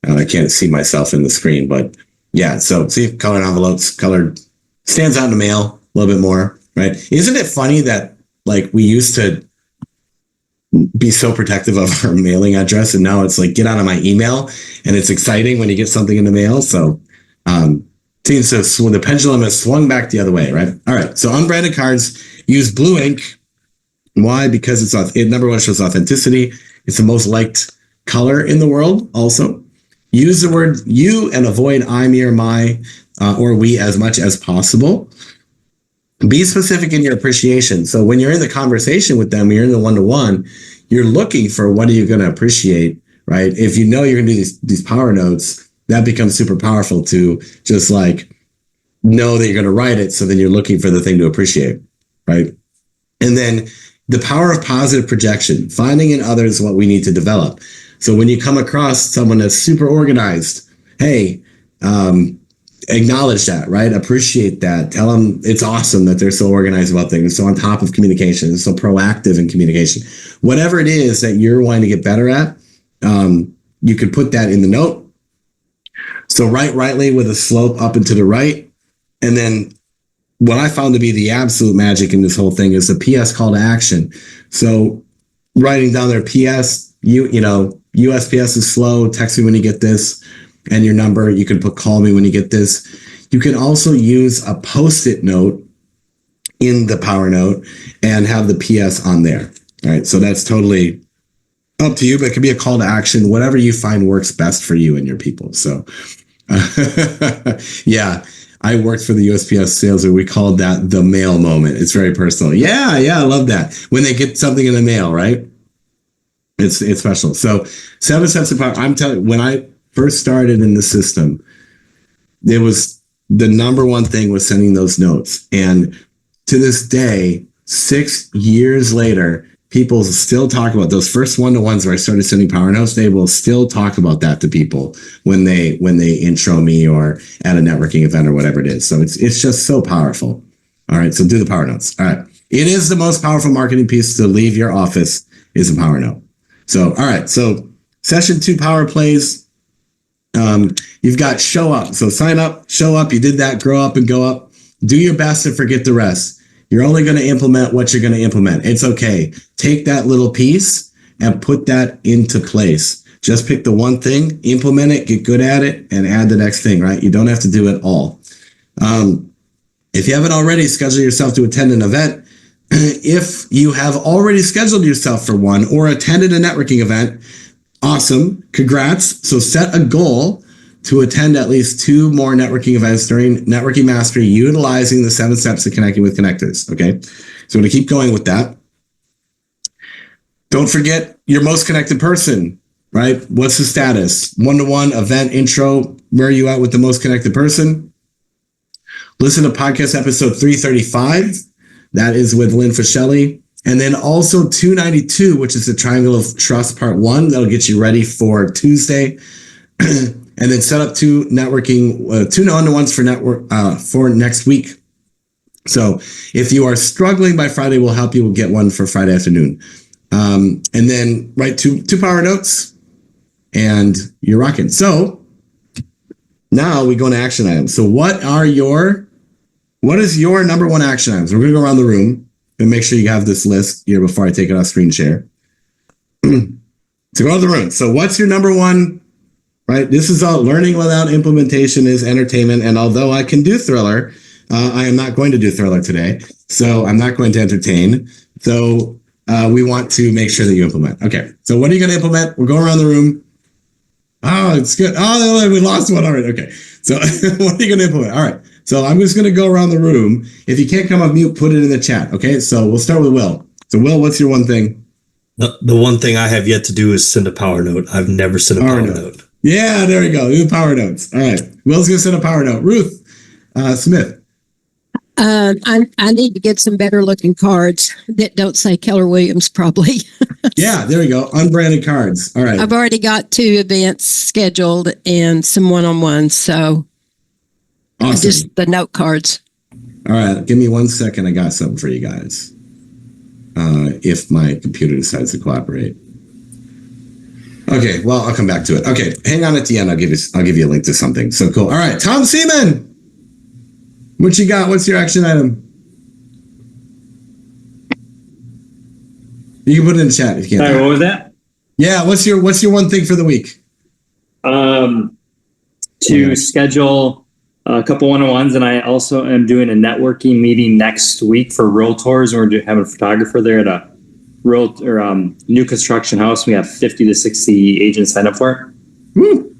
I can't see myself in the screen, but yeah. So see, colored envelopes, colored stands out in the mail a little bit more, right? Isn't it funny that like we used to be so protective of our mailing address, and now it's like get out of my email, and it's exciting when you get something in the mail. So seems so the pendulum has swung back the other way, right? All right. So unbranded cards, use blue ink. Why? Because it number 1 shows authenticity. It's the most liked color in the world. Also, use the word you and avoid I, me, or my, or we as much as possible. Be specific in your appreciation. So when you're in the conversation with them, you're in the 1-to-1, you're looking for what are you going to appreciate, right? If you know you're going to do these power notes, that becomes super powerful to just like know that you're going to write it. So then you're looking for the thing to appreciate, right? And then the power of positive projection, finding in others what we need to develop. So when you come across someone that's super organized, hey, acknowledge that, right? Appreciate that. Tell them it's awesome that they're so organized about things, so on top of communication, so proactive in communication. Whatever it is that you're wanting to get better at, you can put that in the note. So write rightly with a slope up and to the right. And then what I found to be the absolute magic in this whole thing is the PS call to action. So writing down their PS, USPS is slow, text me when you get this, and your number. You can put call me when you get this. You can also use a Post-it note in the power note and have the PS on there. All right. So that's totally up to you, but it can be a call to action, whatever you find works best for you and your people. So yeah. I worked for the USPS sales, and we called that the mail moment. It's very personal. Yeah, I love that. When they get something in the mail, right? It's special. So 7 steps of power. I'm telling you, when I first started in the system, it was the number 1 thing was sending those notes. And to this day, 6 years later, people still talk about those first 1-to-1s where I started sending power notes. They will still talk about that to people when they intro me or at a networking event or whatever it is. So it's just so powerful. All right. So do the power notes. All right. It is the most powerful marketing piece to leave your office is a power note. So, all right. So session 2 power plays. You've got show up. So sign up, show up. You did that, grow up and go up. Do your best and forget the rest. You're only going to implement what you're going to implement. It's okay. Take that little piece and put that into place. Just pick the one thing, implement it, get good at it, and add the next thing, right? You don't have to do it all. If you haven't already, schedule yourself to attend an event. If you have already scheduled yourself for one or attended a networking event, awesome. Congrats. So set a goal to attend at least 2 more networking events during Networking Mastery, utilizing the 7 steps to connecting with connectors. Okay. So I'm going to keep going with that. Don't forget your most connected person, right? What's the status? 1-to-1 event intro. Where are you at with the most connected person? Listen to podcast episode 335. That is with Lynn Fischelli. And then also 292, which is the Triangle of Trust Part 1. That'll get you ready for Tuesday. And then set up 2 networking, 2 1-to-1s for next week. So if you are struggling by Friday, we'll help you. We'll get one for Friday afternoon. And then write two power notes. and you're rocking. So now we go into action items. So what is your number one action items? We're going to go around the room and make sure you have this list here before I take it off screen share. So go to the room. So what's your number one, right? This is all learning without implementation is entertainment. And although I can do thriller, I am not going to do thriller today. So I'm not going to entertain. So we want to make sure that you implement. Okay. So what are you going to implement? We'll go around the room. Oh, it's good. Oh, we lost one already. Okay. So what are you going to implement? All right. So I'm just going to go around the room. If you can't come off mute, put it in the chat. Okay. So we'll start with Will. So Will, what's your one thing? The one thing I have yet to do is send a power note. I've never sent a power note. Yeah, there we go. Do power notes. All right. Will's going to send a power note. Ruth Smith. I need to get some better looking cards that don't say Keller Williams, probably. Yeah, there we go. Unbranded cards. All right. I've already got 2 events scheduled and some one-on-ones. So Awesome. just the note cards. All right. Give me 1 second. I got something for you guys. If my computer decides to cooperate. Okay. Well, I'll come back to it. Okay. Hang on at the end. I'll give you a link to something. So cool. All right. Tom Seaman. What you got? What's your action item? You can put it in the chat if you can't. Sorry, what was that? Yeah, what's your one thing for the week? To schedule a couple one-on-ones, and I also am doing a networking meeting next week for realtors. We're having a photographer there at a new construction house. We have 50 to 60 agents signed up for it. Woo!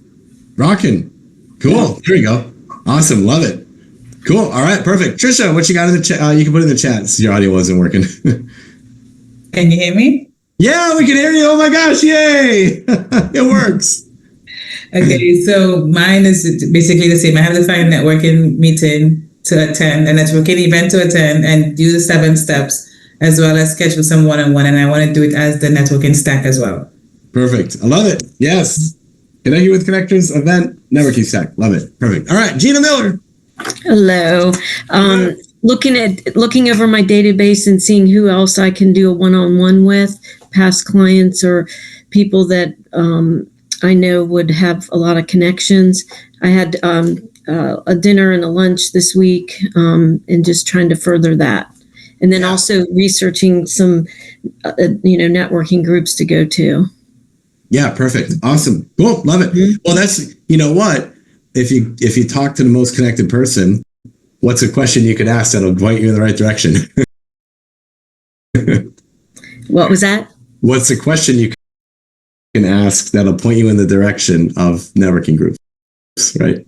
Rocking. Cool. There you go. Awesome. Love it. Cool. All right. Perfect. Trisha, what you got in the chat? You can put it in the chat since your audio wasn't working. Can you hear me? Yeah, we can hear you. Oh my gosh. Yay. It works. Okay, so mine is basically the same. I have to find a networking meeting to attend, a networking event to attend, and do the 7 steps, as well as schedule some one-on-one. And I want to do it as the networking stack as well. Perfect. I love it. Yes. Connect you with Connectors event, networking stack. Love it. Perfect. All right. Gina Miller. Hello. Looking over my database and seeing who else I can do a one-on-one with, past clients or people that I know would have a lot of connections. I had a dinner and a lunch this week, and just trying to further that. And then also researching some, networking groups to go to. Yeah, perfect. Awesome. Cool. Love it. Mm-hmm. Well, that's, you know what? If you talk to the most connected person, what's a question you could ask that'll point you in the right direction? What was that? What's a question you can ask that'll point you in the direction of networking groups, right?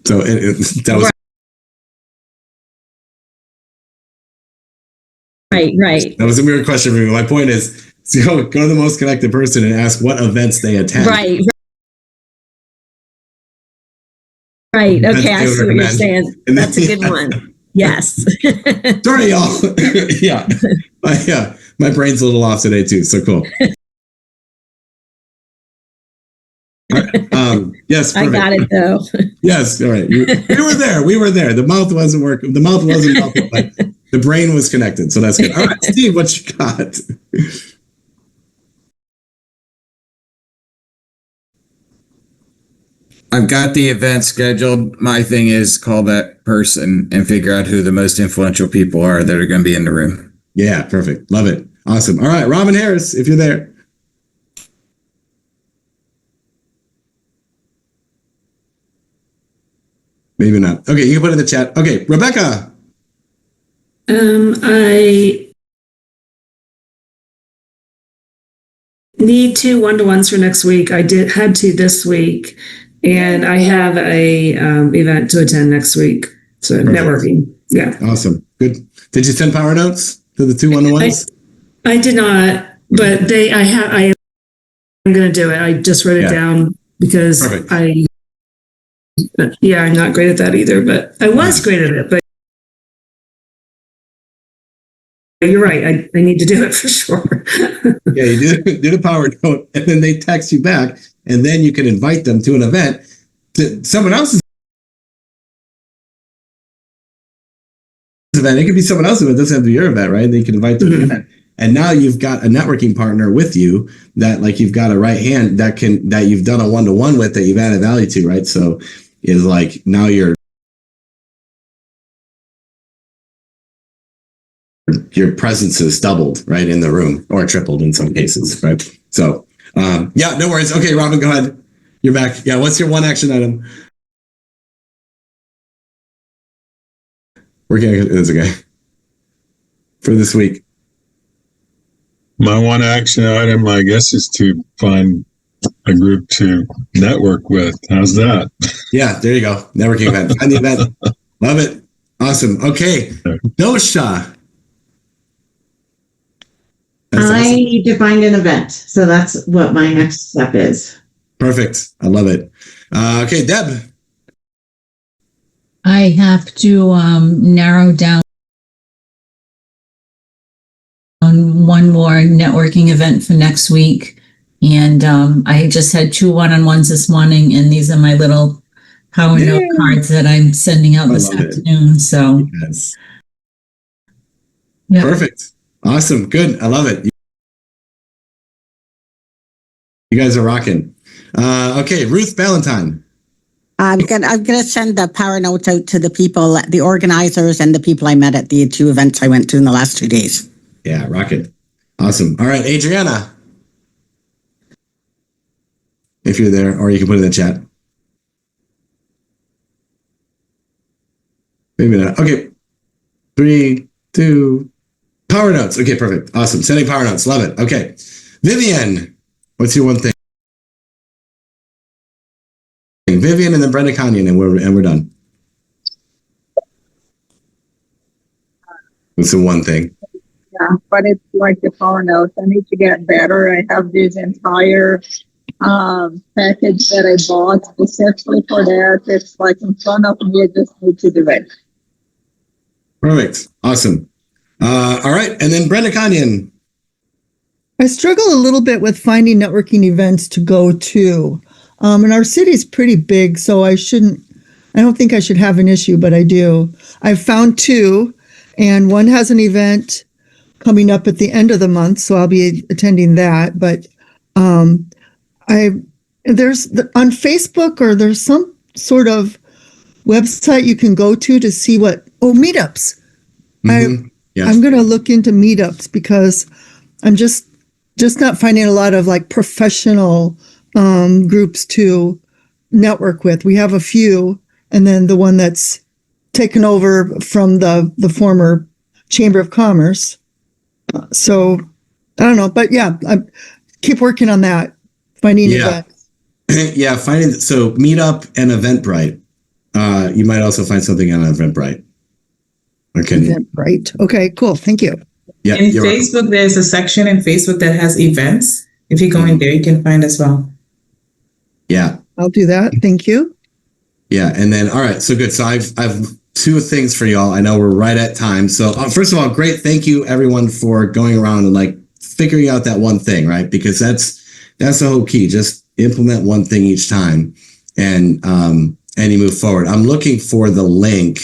So that was right. That was a weird question for me. My point is, go to the most connected person and ask what events they attend. Right. Okay, I see what you're saying. That's a good one. Yes. Sorry, y'all. Yeah. My brain's a little off today too. So cool. Yes, perfect. I got it though. Yes, all right. We were there. We were there. The mouth wasn't working. The mouth wasn't melting, but the brain was connected. So that's good. All right, Steve, what you got? I've got the event scheduled. My thing is call that person and figure out who the most influential people are that are going to be in the room. Yeah, perfect. Love it. Awesome. All right, Robin Harris, if you're there. Maybe not. Okay, you can put it in the chat. Okay, Rebecca. I need 2 one-to-ones for next week. I had 2 this week, and I have a event to attend next week. So perfect. Networking. Yeah. Awesome. Good. Did you send power notes to the 2 one-to-ones? I did not, but I am going to do it. I just wrote it down because perfect. I'm not great at that either, but I was great at it, but you're right. I need to do it for sure. Yeah, you do the power note, and then they text you back, and then you can invite them to an event, to someone else's event. It could be someone else's event. It doesn't have to be your event, right? Then you can invite them to the event. And now you've got a networking partner with you that like you've got a right hand that you've done a one-to-one with that you've added value to, right? So is like now your presence is doubled, right, in the room, or tripled in some cases, right? So yeah, no worries. Okay, Robin, go ahead. You're back. Yeah, what's your one action item? It's okay. For this week. My one action item, I guess, is to find a group to network with. How's that? Yeah, there you go. Networking event. Find the event. Love it. Awesome. Okay. Dosha. I need to find an event. So that's what my next step is. Perfect. I love it. Okay, Deb. I have to narrow down on one more networking event for next week. And I just had 2 one-on-ones this morning, and these are my little power note cards that I'm sending out this afternoon. So, yes. Yeah. Perfect. Awesome. Good. I love it. You guys are rocking. Okay, Ruth Ballantyne. I'm gonna send the power notes out to the people, the organizers, and the people I met at the 2 events I went to in the last 2 days. Yeah, rock it. Awesome. All right, Adriana. If you're there, or you can put it in the chat. Maybe not. Okay. 3, 2. Power notes. Okay, perfect. Awesome. Sending power notes. Love it. Okay. Vivian, what's your one thing? Vivian and then Brenda Kanyan, and we're done. What's the one thing? Yeah, but it's like the power notes. I need to get better. I have this entire package that I bought specifically for that. It's like in front of me. I just need to do it. Perfect. Awesome. All right. And then Brenda Kanyan. I struggle a little bit with finding networking events to go to. And our city's pretty big, so I don't think I should have an issue, but I do. I've found 2, and one has an event coming up at the end of the month, so I'll be attending that. But there's on Facebook, or there's some sort of website you can go to see meetups. Mm-hmm. Yes. I'm going to look into meetups because I'm just not finding a lot of like professional groups to network with. We have a few, and then the one that's taken over from the former Chamber of Commerce. So I don't know, but yeah, I keep working on that. Finding events. Yeah, so Meetup and Eventbrite. You might also find something on Eventbrite. Okay. Eventbrite. Okay, cool. Thank you. Yeah. In Facebook, there's a section in Facebook that has events. If you go in there, you can find as well. Yeah. I'll do that. Thank you. Yeah. And then, all right. So good. So I've 2 things for y'all. I know we're right at time. So first of all, great. Thank you everyone for going around and like figuring out that one thing, right? Because that's the whole key. Just implement one thing each time and you move forward. I'm looking for the link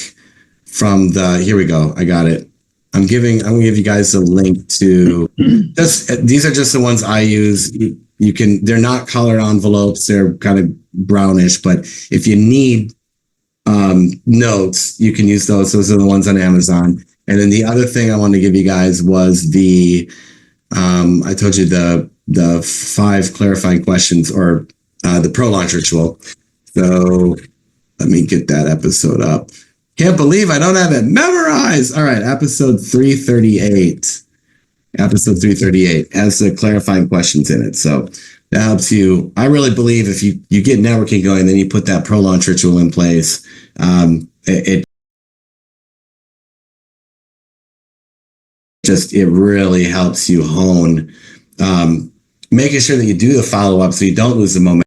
from here we go. I got it. I'm going to give you guys a link to these are just the ones I use. They're not colored envelopes. They're kind of brownish, but if you need notes, you can use those. Those are the ones on Amazon. And then the other thing I wanted to give you guys was I told you the 5 clarifying questions, or the pro launch ritual. So let me get that episode up. Can't believe I don't have it memorized. All right, episode 338. Episode 338 has the clarifying questions in it. So that helps you. I really believe if you get networking going, then you put that pro launch ritual in place. It really helps you hone, making sure that you do the follow up so you don't lose the momentum.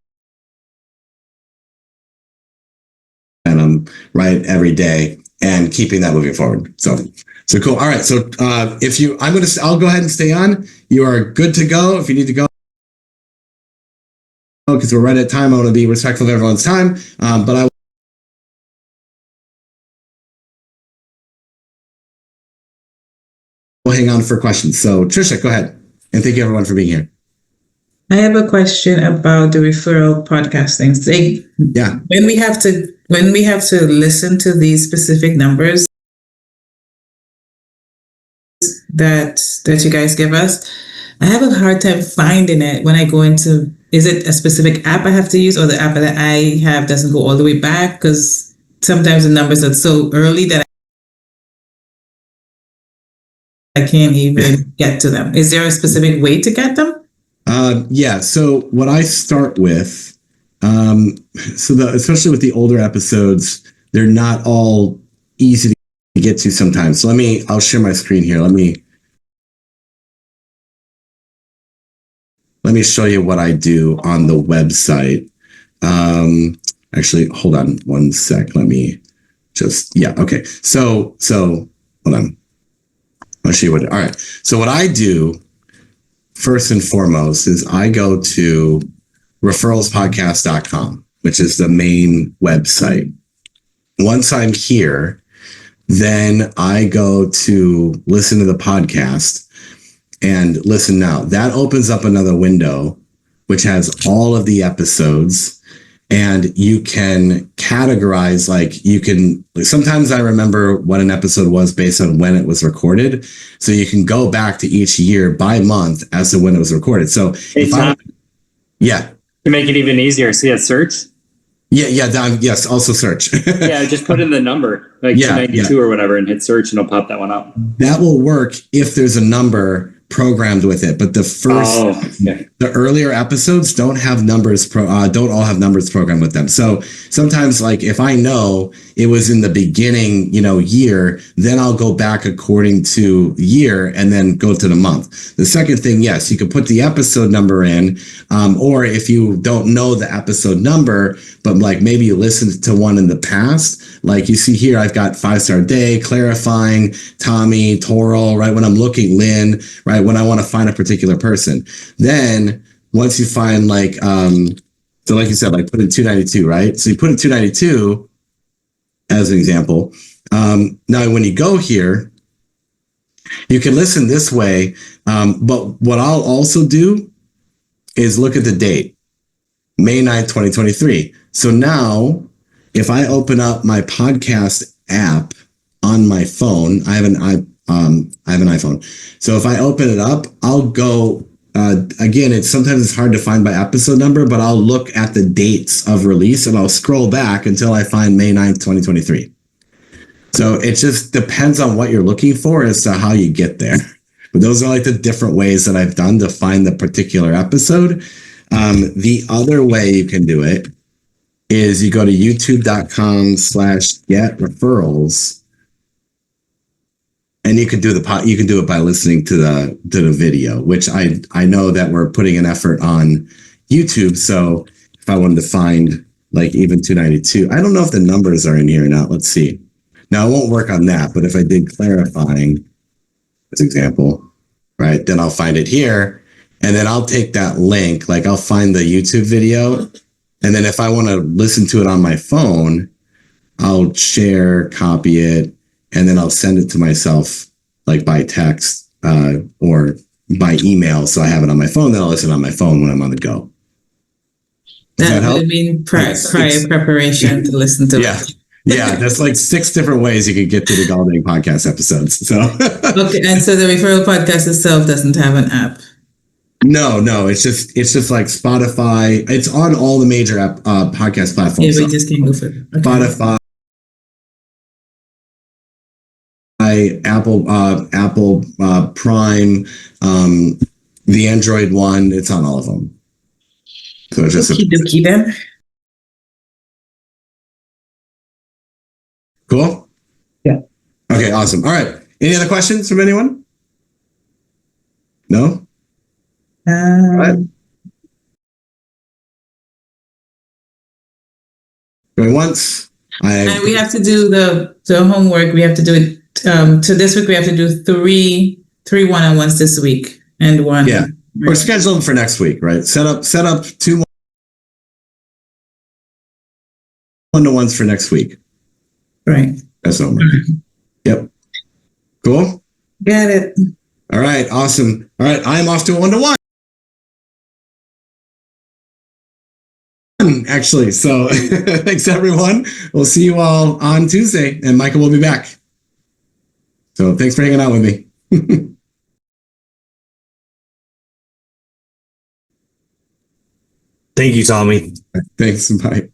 Right, every day, and keeping that moving forward. So cool. All right. So I'll go ahead and stay on. You are good to go. If you need to go, because we're right at time, I want to be respectful of everyone's time. But I will hang on for questions. So Trisha, go ahead. And thank you everyone for being here. I have a question about the referral podcasting. Yeah. When we have to listen to these specific numbers that you guys give us, I have a hard time finding it when I go into. Is it a specific app I have to use, or the app that I have doesn't go all the way back? Because sometimes the numbers are so early that I can't even get to them. Is there a specific way to get them? Yeah. So what I start with, especially with the older episodes, they're not all easy to get to sometimes. So I'll share my screen here. Let me show you what I do on the website. Actually, hold on one sec. Let me okay. So hold on. I'll show you what, all right. So what I do first and foremost is I go to referralspodcast.com, which is the main website. Once I'm here, then I go to listen to the podcast and listen now. That opens up another window, which has all of the episodes, and you can categorize, sometimes I remember what an episode was based on when it was recorded. So you can go back to each year by month as to when it was recorded. So to make it even easier, see a search. Yeah, Don, yes, also search. Yeah, just put in the number, 292 or whatever, and hit search, and it'll pop that one up. That will work if there's a number programmed with it, but the earlier episodes don't have numbers don't all have numbers programmed with them. So sometimes, like, if I know it was in the beginning year, then I'll go back according to year and then go to the month. The second thing, yes, you could put the episode number in, or if you don't know the episode number, but like maybe you listened to one in the past, like you see here, I've got 5-Star Day, Clarifying, Tommy, Toral, right? When I'm looking, Lynn, right? When I want to find a particular person. Then once you find so like you said, like put in 292, right? So you put in 292 as an example. Now when you go here, you can listen this way. But what I'll also do is look at the date, May 9th, 2023. So now if I open up my podcast app on my phone, I have an iPhone. So if I open it up, I'll go, again, sometimes it's hard to find by episode number, but I'll look at the dates of release and I'll scroll back until I find May 9th, 2023. So it just depends on what you're looking for as to how you get there. But those are like the different ways that I've done to find the particular episode. The other way you can do it is you go to youtube.com/getreferrals. And you can do it by listening to the video, which I know that we're putting an effort on YouTube. So if I wanted to find like even 292, I don't know if the numbers are in here or not. Let's see. Now it won't work on that, but if I did Clarifying, as example, right, then I'll find it here, and then I'll take that link, like I'll find the YouTube video, and then if I want to listen to it on my phone, I'll share, copy it, and then I'll send it to myself, like by text or by email. So I have it on my phone. Then I'll listen on my phone when I'm on the go. That would have been prior preparation to listen to it. Yeah, there's like 6 different ways you could get to the Golden Podcast episodes. So okay, and so the referral podcast itself doesn't have an app. No, it's just like Spotify. It's on all the major podcast platforms. Yeah, we just can't go for it. Okay. Spotify, Apple Prime, the Android one. It's on all of them. So it's just Okey-dokey then. Cool. Yeah. Okay. Awesome. All right. Any other questions from anyone? No. All right. Going once. And we have to do the homework. We have to do it. So this week we have to do three one-on-ones this week and one. Yeah. We're scheduling for next week, right? Set up 2 one-to-ones for next week. Right. That's homework. Yep. Cool. Got it. All right, awesome. All right, I'm off to a 1-to-1. Actually, so thanks everyone. We'll see you all on Tuesday, and Michael will be back. So thanks for hanging out with me. Thank you, Tommy. Thanks. Bye.